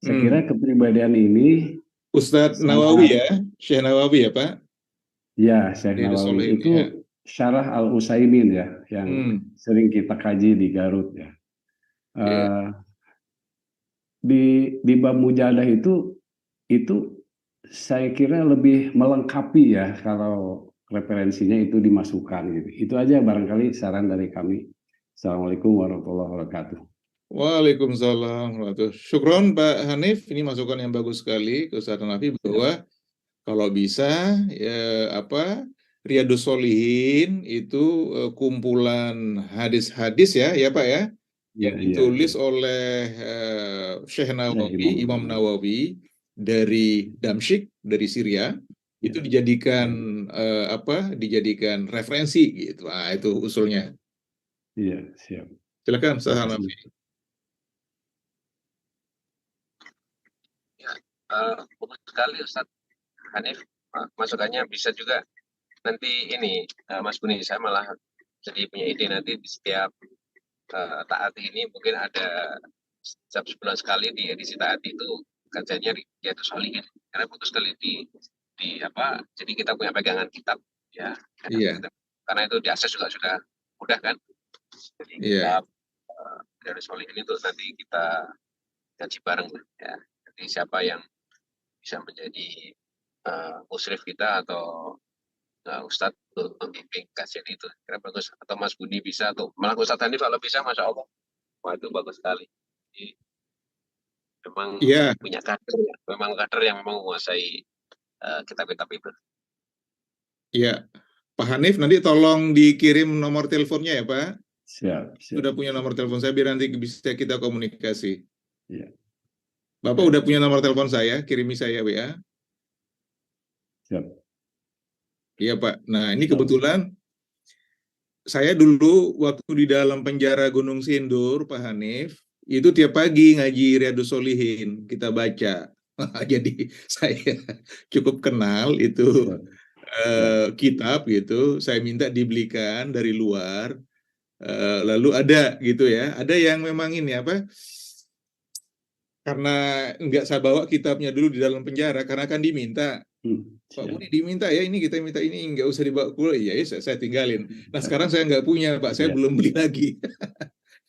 S4: Saya kira kepribadian ini
S2: Ustadz Nawawi ya, Syekh Nawawi ya Pak?
S4: Ya, Syekh Nawawi itu ya. Syarah Al-Utsaimin ya, yang sering kita kaji di Garut ya. Di bab mujahadah itu saya kira lebih melengkapi ya kalau referensinya itu dimasukkan gitu. Itu aja barangkali saran dari kami. Assalamualaikum warahmatullahi wabarakatuh.
S2: Waalaikumsalam warahmatullahi wabarakatuh. Syukron Pak Hanif, ini masukan yang bagus sekali ke Ustadz Nafi bahwa kalau bisa ya Riyadhus Shalihin itu kumpulan hadis-hadis ya Pak ya, yang ditulis oleh Syekh Nawawi, Imam Nawawi dari Damsyik, dari Syria, itu dijadikan dijadikan referensi gitu. Nah, itu usulnya.
S4: Iya, siap.
S2: Silakan Ustaz Hanafi.
S1: Ya, bagus sekali Ustaz Hanif. Masukannya bisa juga nanti ini Mas Buni, saya malah jadi punya ide nanti di setiap taat ini mungkin ada setiap sebulan sekali di edisi taat itu kajiannya Riyadhus Shalihin, karena bagus sekali jadi kita punya pegangan kitab ya.
S2: Iya.
S1: Karena itu diakses juga sudah mudah kan. Jadi kitab Riyadhus Shalihin itu nanti kita kaji bareng ya. Jadi siapa yang bisa menjadi musyrif kita atau Ustadz untuk membimbing kajian itu, kira bagus. Atau Mas Buni bisa, atau malah Ustadz Hanif kalau bisa, Masya Allah. Wah, itu bagus sekali. Jadi, memang punya kader, memang kader yang memang menguasai kitab-kitab itu.
S2: Iya, Pak Hanif nanti tolong dikirim nomor teleponnya ya Pak.
S4: Siap.
S2: Sudah punya nomor telepon saya biar nanti bisa kita komunikasi.
S4: Iya.
S2: Bapak udah punya nomor telepon saya, kirimi saya WA.
S4: Siap.
S2: Iya Pak. Nah ini kebetulan saya dulu waktu di dalam penjara Gunung Sindur, Pak Hanif, itu tiap pagi ngaji Riyadhus Shalihin, kita baca. Jadi saya cukup kenal itu kitab gitu. Saya minta dibelikan dari luar. Lalu ada gitu ya. Ada yang memang ini karena nggak saya bawa kitabnya dulu di dalam penjara karena kan diminta. Pak Buni diminta ya ini kita minta ini nggak usah dibawa pulang ya saya tinggalin. Nah sekarang saya nggak punya Pak, saya belum beli lagi.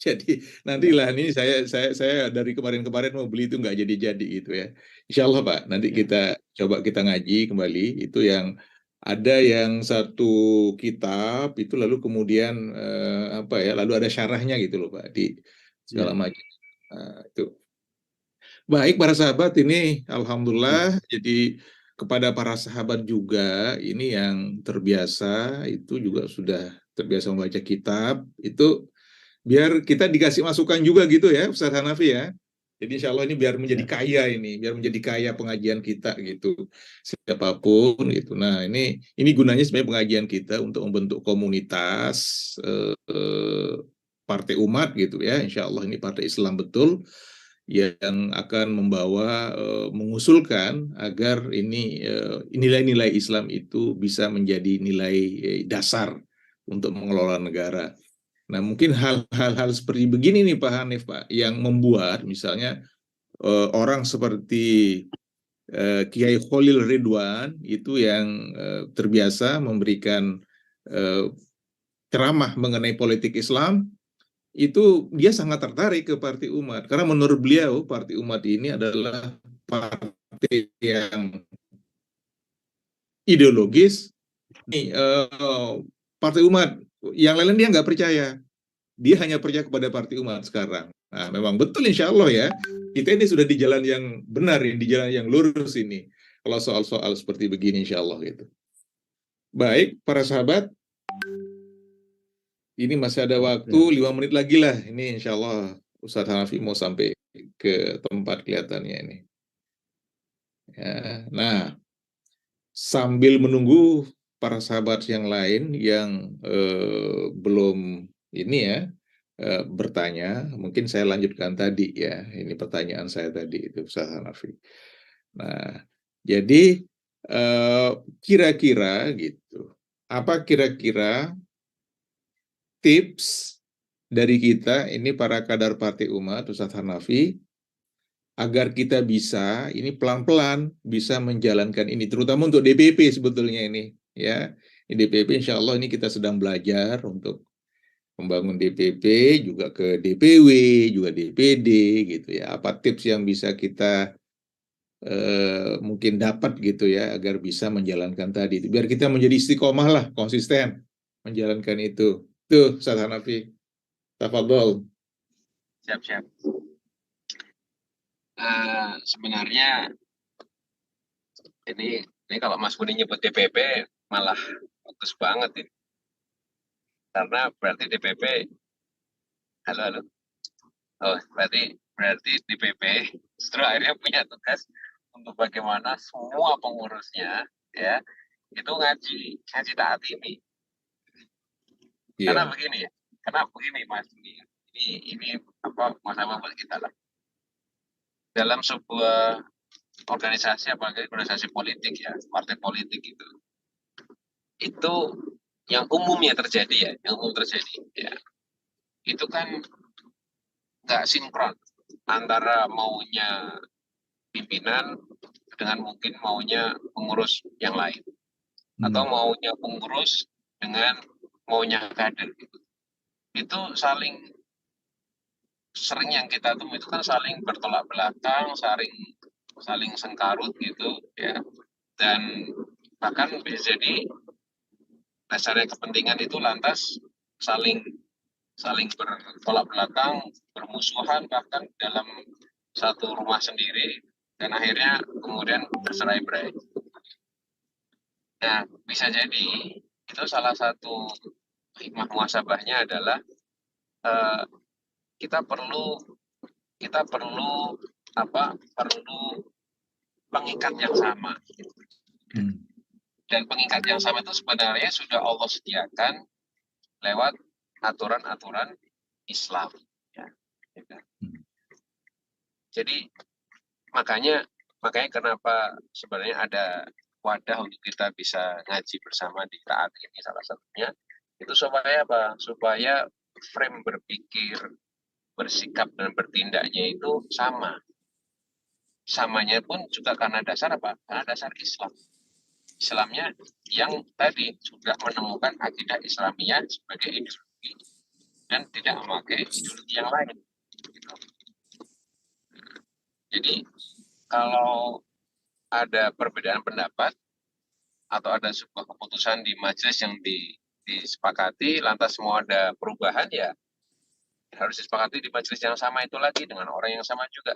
S2: Jadi nantilah ini saya dari kemarin mau beli itu nggak jadi gitu ya. Insya Allah Pak nanti kita coba kita ngaji kembali itu yang ada yang satu kitab itu lalu kemudian lalu ada syarahnya gitu loh Pak di segala macam. Itu baik para sahabat ini alhamdulillah jadi kepada para sahabat juga, ini yang terbiasa itu juga sudah terbiasa membaca kitab, itu biar kita dikasih masukan juga gitu ya Ustaz Hanafi ya. Jadi insya Allah ini biar menjadi kaya ini, biar menjadi kaya pengajian kita gitu, siapapun gitu. Nah ini gunanya sebenarnya pengajian kita untuk membentuk komunitas partai umat gitu ya. Insya Allah ini partai Islam betul yang akan membawa mengusulkan agar ini nilai-nilai Islam itu bisa menjadi nilai dasar untuk mengelola negara. Nah, mungkin hal-hal seperti begini nih Pak Hanif, Pak, yang membuat misalnya orang seperti Kiai Khalil Ridwan itu yang terbiasa memberikan ceramah mengenai politik Islam, itu dia sangat tertarik ke Partai Umat karena menurut beliau Partai Umat ini adalah partai yang ideologis. Nih, Partai Umat yang lain dia nggak percaya. Dia hanya percaya kepada Partai Umat sekarang. Nah, memang betul insya Allah ya. Kita ini sudah di jalan yang benar, di jalan yang lurus ini. Kalau soal-soal seperti begini insya Allah gitu. Baik, para sahabat, ini masih ada waktu 5 menit lagi lah. Ini insya Allah Ustadz Hanafi mau sampai ke tempat kelihatannya ini. Ya, nah, sambil menunggu para sahabat yang lain yang belum ini ya, bertanya, mungkin saya lanjutkan tadi ya, ini pertanyaan saya tadi itu Ustaz Hanafi. Nah, jadi kira-kira gitu, apa kira-kira tips dari kita ini para kadar Partai Umat Ustaz Hanafi agar kita bisa ini pelan-pelan bisa menjalankan ini, terutama untuk DPP sebetulnya ini ya. Ini DPP insya Allah ini kita sedang belajar untuk membangun DPP, juga ke DPW, juga DPD gitu ya. Apa tips yang bisa kita mungkin dapat gitu ya agar bisa menjalankan tadi. Biar kita menjadi istiqomah lah, konsisten menjalankan itu. Tuh, Ustaz Hanafi. Tafadhol.
S1: Siap-siap. Sebenarnya ini kalau Mas Budi nyebut DPP malah bagus banget ini. Karena berarti DPP, halo. Oh, berarti DPP justru akhirnya punya tugas untuk bagaimana semua pengurusnya ya itu ngaji taat ini. Karena begini ya, Mas Budi. Ini apa masalah buat kita lah. Dalam sebuah organisasi, apalagi organisasi politik ya, partai politik itu yang umumnya terjadi ya, itu kan nggak sinkron antara maunya pimpinan dengan mungkin maunya pengurus yang lain, atau maunya pengurus dengan maunya kader gitu. Itu sering yang kita temui itu kan saling bertolak belakang, saling sengkarut gitu ya, dan bahkan bisa jadi dasarnya kepentingan itu lantas saling bertolak belakang, bermusuhan bahkan dalam satu rumah sendiri, dan akhirnya kemudian bercerai-berai. Nah, bisa jadi itu salah satu hikmah muhasabahnya adalah kita perlu pengikat yang sama. Dan pengikat yang sama itu sebenarnya sudah Allah sediakan lewat aturan-aturan Islam. Ya. Jadi makanya kenapa sebenarnya ada wadah untuk kita bisa ngaji bersama di taat ini, salah satunya itu supaya apa? Supaya frame berpikir, bersikap dan bertindaknya itu sama. Samanya pun juga karena dasar apa? Karena dasar Islam. Islamnya yang tadi sudah menemukan akidah Islamiyah sebagai ideologi dan tidak memakai ideologi yang lain. Jadi kalau ada perbedaan pendapat atau ada sebuah keputusan di majelis yang disepakati, lantas semua ada perubahan, ya harus disepakati di majelis yang sama itu lagi dengan orang yang sama juga,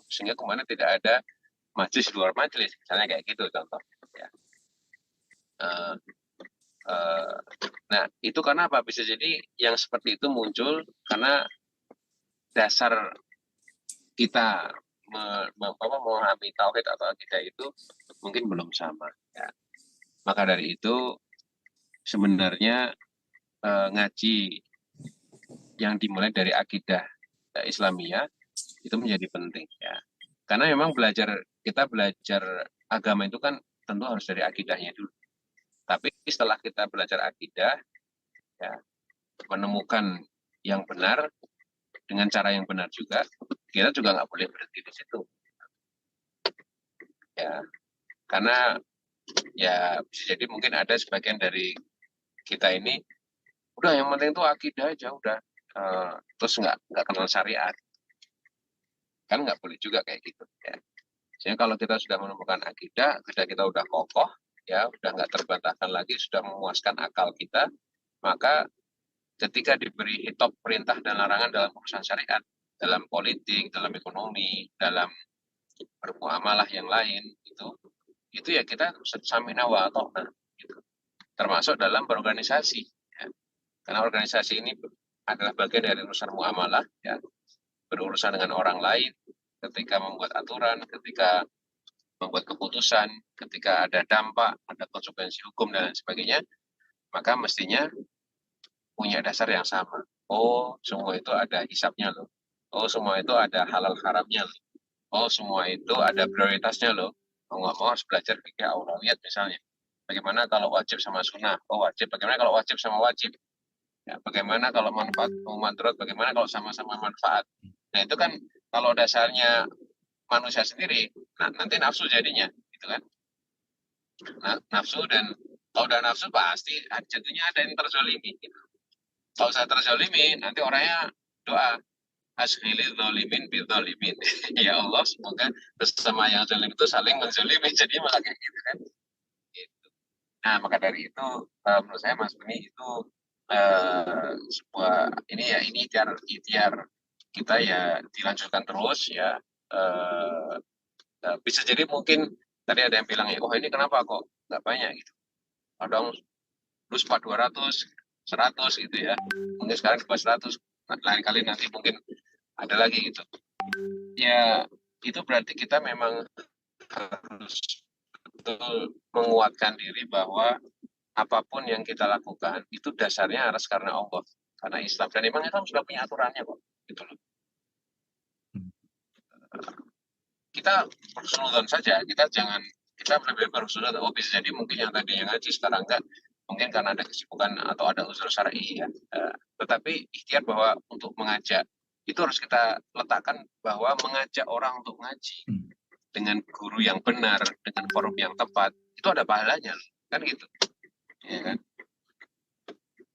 S1: sehingga kemana tidak ada majelis luar majelis, misalnya kayak gitu contoh. Ya. Nah, itu karena apa? Bisa jadi yang seperti itu muncul karena dasar kita memahami tauhid atau akidah itu mungkin belum sama. Ya. Maka dari itu sebenarnya ngaji yang dimulai dari akidah Islamiyah itu menjadi penting. Ya. Karena memang kita belajar agama itu kan tentu harus dari akidahnya dulu. Tapi setelah kita belajar akidah, ya, menemukan yang benar dengan cara yang benar juga, kita juga nggak boleh berhenti di situ. Ya, karena ya bisa jadi mungkin ada sebagian dari kita ini udah yang penting itu akidah aja udah, terus nggak kenal syariat, kan nggak boleh juga kayak gitu. Ya. Jadi kalau kita sudah menemukan akidah kita udah kokoh, ya udah nggak terbantahkan lagi, sudah memuaskan akal kita, maka ketika diberi hitop perintah dan larangan dalam urusan syariat, dalam politik, dalam ekonomi, dalam bermuamalah yang lain, itu ya kita samina wa ata'na, gitu. Termasuk dalam berorganisasi. Ya. Karena organisasi ini adalah bagian dari urusan muamalah, ya. Berurusan dengan orang lain, ketika membuat aturan, ketika membuat keputusan, ketika ada dampak, ada konsekuensi hukum dan lain sebagainya, maka mestinya punya dasar yang sama. Oh, semua itu ada hisapnya loh. Oh, semua itu ada halal haramnya loh. Oh, semua itu ada prioritasnya loh. Mau nggak mau harus belajar fikih aulawiyat misalnya. Bagaimana kalau wajib sama sunnah? Oh, wajib. Bagaimana kalau wajib sama wajib? Ya, bagaimana kalau manfaat mandorot? Bagaimana kalau sama-sama manfaat? Nah, itu kan kalau dasarnya manusia sendiri, nah, nanti nafsu jadinya, gitu kan? Nafsu, dan kalau udah nafsu pasti jadinya ada yang terzolimi. Gitu. Kalau saya terzolimi, nanti orangnya doa ashili zolimin bidzolimin. Ya Allah, semoga bersama yang zolim itu saling menzolimi. Jadi malah kayak gitu kan. Gitu. Nah, maka dari itu menurut saya Mas Beni itu sebuah ini ikhtiar kita ya dilanjutkan terus ya. Bisa jadi mungkin tadi ada yang bilang ya, oh ini kenapa kok nggak banyak gitu. Kadang terus 200, 100 gitu ya. Mungkin sekarang di 100, lain kali nanti mungkin ada lagi gitu. Ya itu berarti kita memang harus betul menguatkan diri bahwa apapun yang kita lakukan itu dasarnya harus karena Allah, karena Islam, dan memang Islam sudah punya aturannya kok, gitu loh. Kita berhusnuzon saja, kita lebih berhusnuzon. Oh, bisa jadi mungkin yang tadinya ngaji sekarang enggak, mungkin karena ada kesibukan atau ada udzur syar'i ya. Tetapi ikhtiar bahwa untuk mengajak itu harus kita letakkan bahwa mengajak orang untuk ngaji dengan guru yang benar, dengan forum yang tepat, itu ada pahalanya, kan gitu. Ya kan?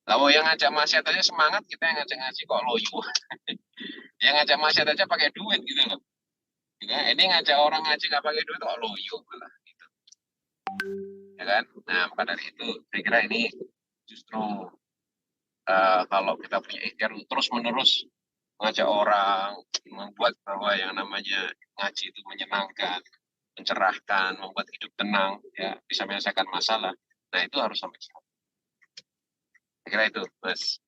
S1: Kalau yang ngajak maksiat aja semangat, kita yang ngajak ngaji kok loyo. Yang ngajak maksiat aja pakai duit gitu loh. Ya, ini ngajak orang ngaji nggak pakai duit kok loyo malah gitu. Ya kan? Nah, maka dari itu saya kira ini justru kalau kita punya ikhtiar terus-menerus mengajak orang, membuat bahwa yang namanya ngaji itu menyenangkan, mencerahkan, membuat hidup tenang, ya bisa menyelesaikan masalah. Nah, itu harus sampai sana. Saya kira itu, Mas.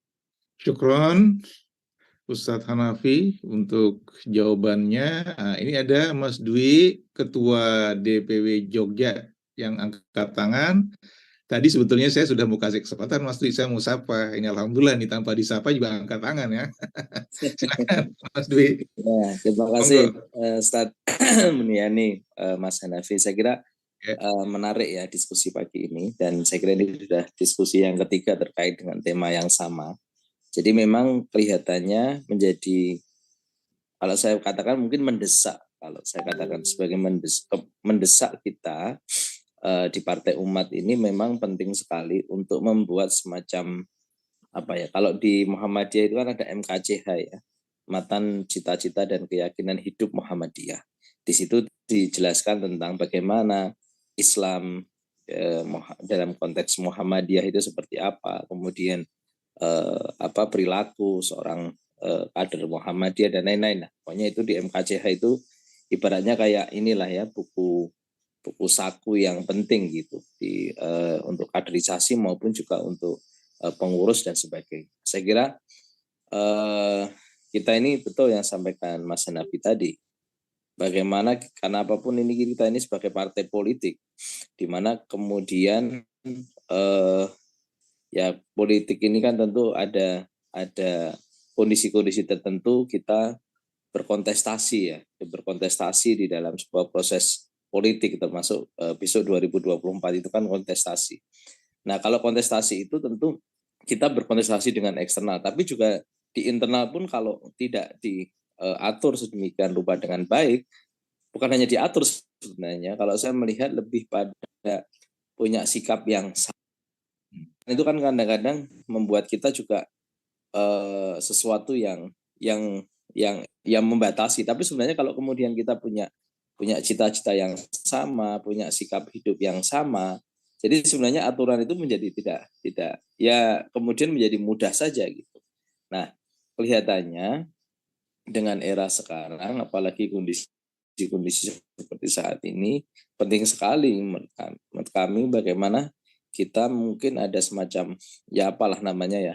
S2: Syukron Ustadz Hanafi untuk jawabannya. Nah, ini ada Mas Dwi, Ketua DPW Jogja yang angkat tangan. Tadi sebetulnya saya sudah mau kasih kesempatan Mas Dwi, saya mau sapa. Ini alhamdulillah nih tanpa disapa juga angkat tangan ya. Silakan Mas Dwi.
S5: Ya, terima kasih Ustadz Muniani, Mas Hanafi. Saya kira menarik ya diskusi pagi ini, dan saya kira ini sudah diskusi yang ketiga terkait dengan tema yang sama. Jadi memang kelihatannya menjadi, kalau saya katakan mungkin mendesak, kalau saya katakan sebagai mendesak kita di Partai Umat ini memang penting sekali untuk membuat semacam apa ya, kalau di Muhammadiyah itu kan ada MKCH ya, Matan Cita-Cita dan Keyakinan Hidup Muhammadiyah. Di situ dijelaskan tentang bagaimana Islam dalam konteks Muhammadiyah itu seperti apa, kemudian perilaku seorang kader Muhammadiyah dan lain-lain. Nah, pokoknya itu di MKCH itu ibaratnya kayak inilah ya, buku saku yang penting gitu untuk kaderisasi maupun juga untuk pengurus dan sebagainya. Saya kira kita ini betul yang sampaikan Mas Hanafi tadi. Bagaimana karena apapun ini kita ini sebagai partai politik, di mana kemudian ya politik ini kan tentu ada kondisi-kondisi tertentu kita berkontestasi di dalam sebuah proses politik, termasuk besok 2024 itu kan kontestasi. Nah kalau kontestasi itu tentu kita berkontestasi dengan eksternal, tapi juga di internal pun kalau tidak diatur sedemikian rupa dengan baik, bukan hanya diatur sebenarnya, kalau saya melihat lebih pada punya sikap yang sama. Itu kan kadang-kadang membuat kita juga sesuatu yang membatasi. Tapi sebenarnya kalau kemudian kita punya cita-cita yang sama, punya sikap hidup yang sama, jadi sebenarnya aturan itu menjadi tidak ya kemudian menjadi mudah saja gitu. Nah, kelihatannya dengan era sekarang, apalagi kondisi seperti saat ini, penting sekali menurut kami bagaimana kita mungkin ada semacam ya apalah namanya ya,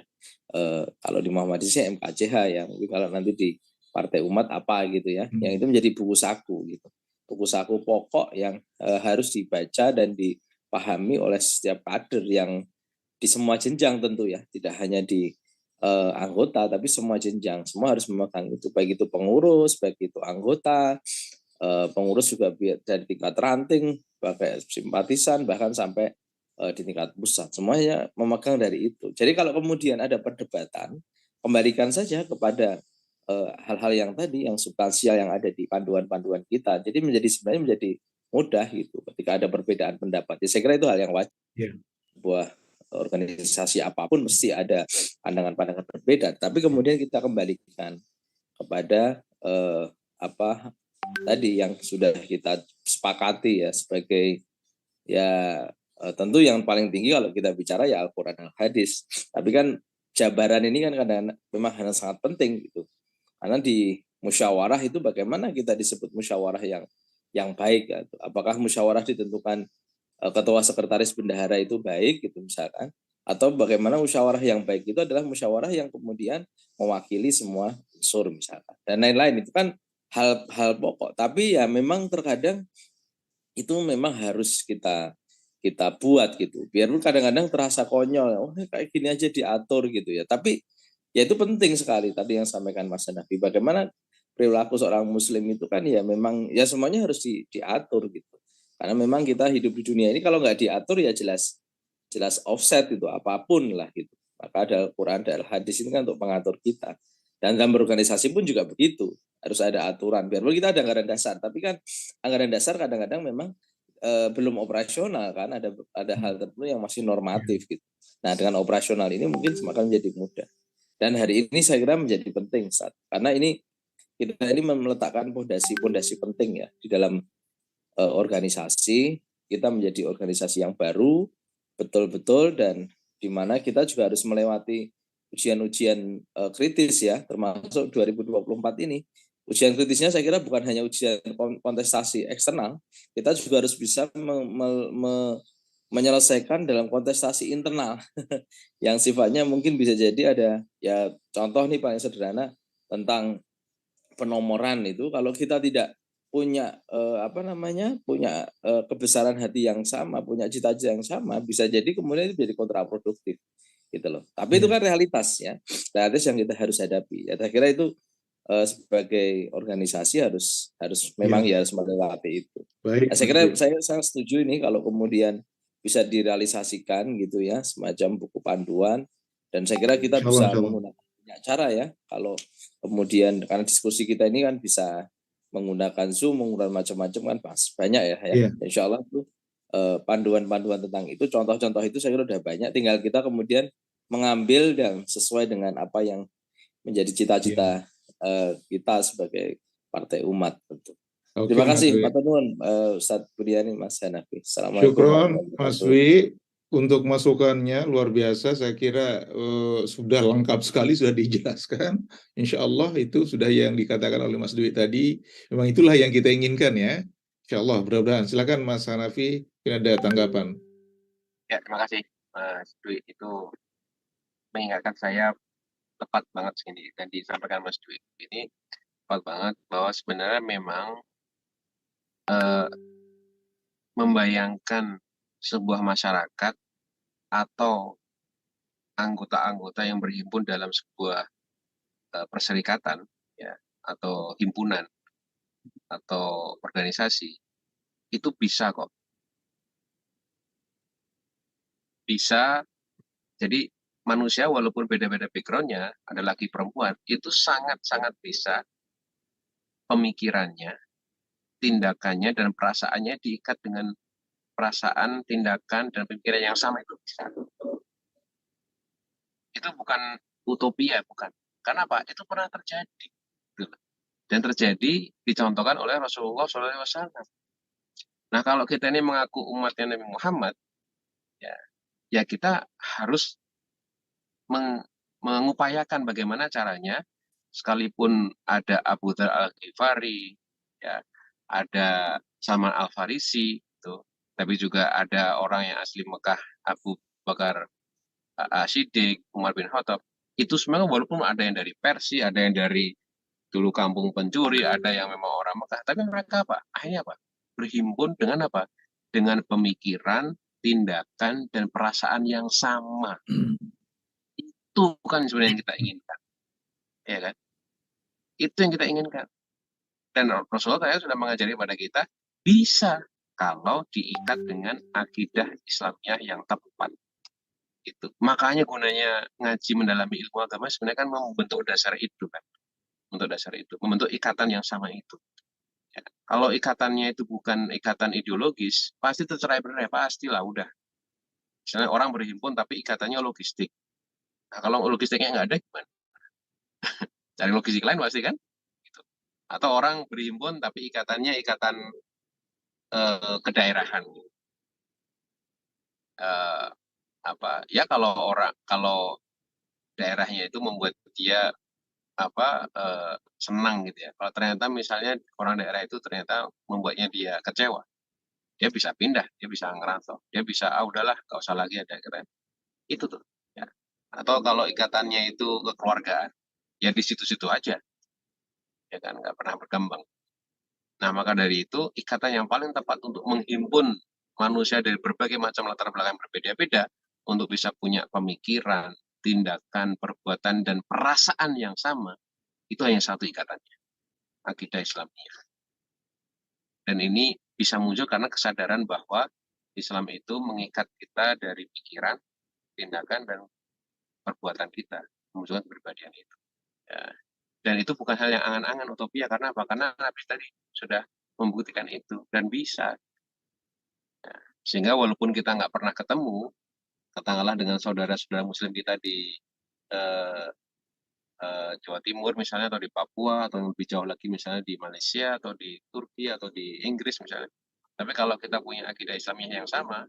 S5: kalau di Muhammadiyah MKCH ya, kalau nanti di Partai Umat apa gitu ya, yang itu menjadi buku saku gitu, buku saku pokok yang harus dibaca dan dipahami oleh setiap kader yang di semua jenjang tentu ya, tidak hanya di anggota tapi semua jenjang, semua harus memegang itu, baik itu pengurus, baik itu anggota, pengurus juga dari tingkat ranting, pakai simpatisan, bahkan sampai di tingkat pusat, semuanya memegang dari itu. Jadi kalau kemudian ada perdebatan, kembalikan saja kepada hal-hal yang tadi, yang substansial yang ada di panduan-panduan kita. Jadi sebenarnya menjadi mudah gitu ketika ada perbedaan pendapat. Ya, saya kira itu hal yang wajar. Sebuah organisasi apapun mesti ada pandangan-pandangan berbeda. Tapi kemudian kita kembalikan kepada tadi yang sudah kita sepakati ya sebagai ya tentu yang paling tinggi kalau kita bicara ya Al-Quran dan Hadis. Tapi kan jabaran ini kan kadang memang hanya sangat penting gitu. Karena di musyawarah itu bagaimana kita disebut musyawarah yang baik gitu. Apakah musyawarah ditentukan ketua sekretaris bendahara itu baik gitu misalkan, atau bagaimana musyawarah yang baik itu adalah musyawarah yang kemudian mewakili semua unsur misalkan dan lain-lain. Itu kan hal pokok, tapi ya memang terkadang itu memang harus kita buat gitu, biarpun kadang-kadang terasa konyol, kayak gini aja diatur gitu ya, tapi ya itu penting sekali tadi yang sampaikan Mas Hanafi, bagaimana perilaku seorang muslim itu kan ya memang ya semuanya harus diatur gitu. Karena memang kita hidup di dunia ini kalau nggak diatur ya jelas offset itu apapun lah gitu. Maka ada Al-Quran dan Al-Hadis ini kan untuk mengatur kita. Dan dalam berorganisasi pun juga begitu. Harus ada aturan. Biarpun kita ada anggaran dasar, tapi kan anggaran dasar kadang-kadang memang belum operasional kan. Ada hal tertentu yang masih normatif gitu. Nah dengan operasional ini mungkin semakin menjadi mudah. Dan hari ini saya kira menjadi penting karena ini kita ini meletakkan pondasi penting ya di dalam organisasi. Kita menjadi organisasi yang baru betul-betul, dan di mana kita juga harus melewati ujian-ujian kritis ya, termasuk 2024 ini. Ujian kritisnya saya kira bukan hanya ujian kontestasi eksternal, kita juga harus bisa menyelesaikan dalam kontestasi internal yang sifatnya mungkin bisa jadi ada ya, contoh nih paling sederhana tentang penomoran itu, kalau kita tidak punya punya kebesaran hati yang sama, punya cita-cita yang sama, bisa jadi kemudian itu jadi kontraproduktif gitu loh. Tapi itu kan realitas ya, realitas yang kita harus hadapi. Ya, saya kira itu sebagai organisasi harus memang ya harus melewati itu.
S2: Baik,
S5: nah, saya kira saya setuju ini kalau kemudian bisa direalisasikan gitu ya, semacam buku panduan, dan saya kira kita bisa menggunakan banyak cara ya, kalau kemudian karena diskusi kita ini kan bisa menggunakan Zoom, menggunakan macam-macam kan banyak ya. Insya Allah itu panduan-panduan tentang itu, contoh-contoh itu saya kira udah banyak, tinggal kita kemudian mengambil dan sesuai dengan apa yang menjadi cita-cita kita sebagai partai umat tentu. Terima kasih Pak Tunun, Ustadz Budiani, Mas Hanafi. Assalamualaikum
S2: warahmatullahi wabarakatuh. Mas Wi, untuk masukannya luar biasa. Saya kira sudah lengkap sekali, sudah dijelaskan. Insya Allah itu sudah yang dikatakan oleh Mas Dwi tadi. Memang itulah yang kita inginkan ya. Insya Allah, mudah-mudahan. Silakan Mas Hanafi, ada tanggapan.
S1: Ya, terima kasih Mas Dwi, itu mengingatkan saya tepat banget sini, dan disampaikan Mas Dwi ini tepat banget bahwa sebenarnya memang membayangkan sebuah masyarakat atau anggota-anggota yang berhimpun dalam sebuah perserikatan ya, atau himpunan atau organisasi, itu bisa kok, bisa. Jadi manusia walaupun beda-beda backgroundnya, ada laki perempuan, itu sangat-sangat bisa pemikirannya, tindakannya, dan perasaannya diikat dengan perasaan, tindakan, dan pemikiran yang sama, itu bisa. Itu bukan utopia, bukan. Karena apa? Itu pernah terjadi. Dan terjadi, dicontohkan oleh Rasulullah SAW. Nah, kalau kita ini mengaku umatnya Nabi Muhammad, ya kita harus mengupayakan bagaimana caranya, sekalipun ada Abu Dzar Al-Ghifari, ya, ada Salman Al-Farisi, tapi juga ada orang yang asli Mekah, Abu Bakar Siddiq, Umar bin Khattab. Itu sebenarnya walaupun ada yang dari Persia, ada yang dari dulu kampung pencuri, ada yang memang orang Mekah, tapi mereka apa? Akhirnya apa? Berhimpun dengan apa? Dengan pemikiran, tindakan, dan perasaan yang sama. Itu bukan sebenarnya yang kita inginkan, ya kan? Itu yang kita inginkan. Dan Rasulullah sudah mengajari pada kita, bisa kalau diikat dengan akidah Islamiyah yang tepat. Itu. Makanya gunanya ngaji mendalami ilmu agama sebenarnya kan membentuk dasar itu kan. Untuk dasar itu, membentuk ikatan yang sama itu. Ya. Kalau ikatannya itu bukan ikatan ideologis, pasti tercerai-berai, pastilah udah. Misalnya orang berhimpun tapi ikatannya logistik. Nah, kalau logistiknya nggak ada gimana? Cari logistik lain pasti kan? Gitu. Atau orang berhimpun tapi ikatannya ikatan kedaerahan. Apa? Ya kalau daerahnya itu membuat dia senang gitu ya. Kalau ternyata misalnya orang daerah itu ternyata membuatnya dia kecewa, dia bisa pindah, dia bisa ngerantau, dia bisa udahlah, gak usah lagi ada keren. Itu tuh. Ya. Atau kalau ikatannya itu kekeluargaan, ya di situ-situ aja, ya kan, nggak pernah berkembang. Nah, maka dari itu ikatan yang paling tepat untuk menghimpun manusia dari berbagai macam latar belakang berbeda-beda untuk bisa punya pemikiran, tindakan, perbuatan, dan perasaan yang sama, itu hanya satu ikatannya, akidah Islamiyah. Dan ini bisa muncul karena kesadaran bahwa Islam itu mengikat kita dari pikiran, tindakan, dan perbuatan kita, memunculkan kepribadian itu. Ya. Dan itu bukan hal yang angan-angan utopia, karena apa? Karena Nabi tadi sudah membuktikan itu, dan bisa. Ya. Sehingga walaupun kita nggak pernah ketemu, katakanlah dengan saudara-saudara muslim kita di Jawa Timur misalnya, atau di Papua, atau lebih jauh lagi misalnya di Malaysia, atau di Turki, atau di Inggris misalnya. Tapi kalau kita punya akidah Islamiyah yang sama,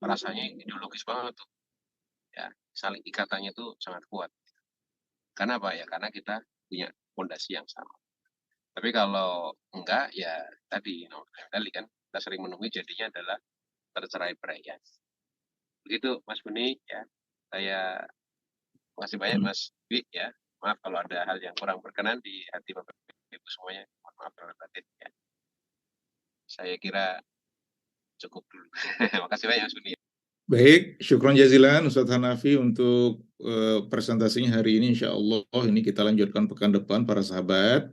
S1: rasanya ideologis banget tuh. Ya, saling ikatannya tuh sangat kuat. Karena apa ya? Karena kita punya fondasi yang sama. Tapi kalau enggak, ya tadi kan kita sering menemui jadinya adalah tercerai-berai ya. Begitu Mas Buni ya. Saya makasih banyak Mas Dwi ya. Maaf kalau ada hal yang kurang berkenan di hati Bapak Ibu semuanya. Mohon maaf lahir batin ya. Saya kira cukup dulu. Makasih banyak Mas Buni.
S2: Baik, syukron jazilan Ustadz Hanafi untuk presentasinya hari ini. Insya Allah ini kita lanjutkan pekan depan para sahabat,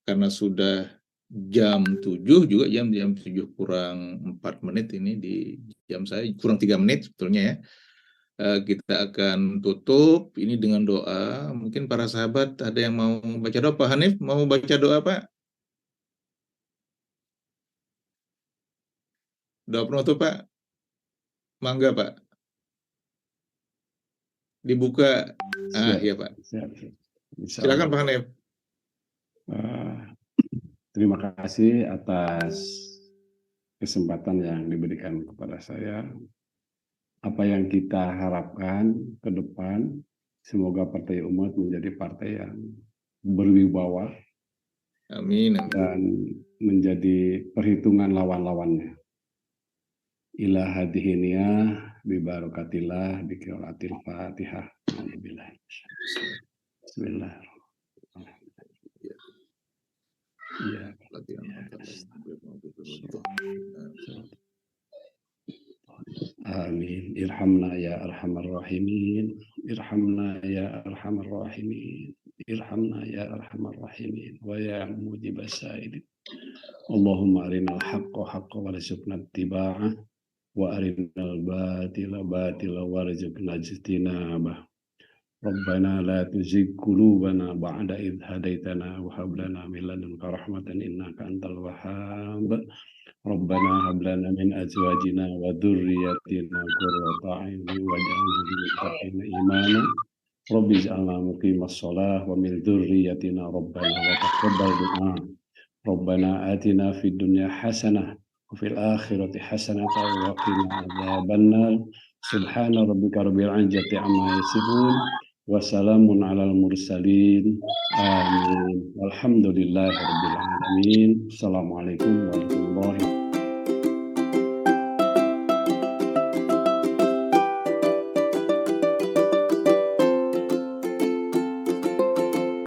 S2: karena sudah jam 7 juga, jam 7 kurang 4 menit ini di jam saya, kurang 3 menit sebetulnya ya. Kita akan tutup ini dengan doa. Mungkin para sahabat ada yang mau baca doa. Pak Hanif mau baca doa Pak? Doa penutup Pak? Mangga Pak. Dibuka. Iya Pak. Silakan Pak Hanif.
S4: Terima kasih atas kesempatan yang diberikan kepada saya. apa yang kita harapkan ke depan, semoga Partai Umat menjadi partai yang berwibawa
S2: Amin. Amin.
S4: dan menjadi perhitungan lawan-lawannya. Ila hadihiniyah bibarakatillah biqiraatil Fatihah. Alhamdulillah. Bismillahirrahmanirrahim. Ya. Amin. Irhamna ya arhamar rahimin. Irhamna ya arhamar rahimin. Irhamna ya arhamar rahimin. Wa ya mujibas sa'ilin. Allahumma arinal haqqa haqqa warzuqna ittiba'ah wa arinal batila batila warzuqna ijtinabah. Rabbana la tuzigh qulubana ba'da idh hadaitana wa hab lana min ladunka rahmatan innaka antal wahhab. Rabbana hab lana min azwajina wa dhurriyyatina qurrata a'yunin waj'alna lil muttaqina imama. Rabbi ij'alna muqimas shalah wa min dhurriyyatina rabbana wa taqabbal du'a. Rabbana atina fid dunya hasanah wa fil akhirati hasanah wa qina adzabannar. Subhana rabbika rabbil izzati amma yasifun wa salamun alal mursalin. Amin. Walhamdulillahi rabbil alamin. Assalamualaikum warahmatullahi wabarakatuh.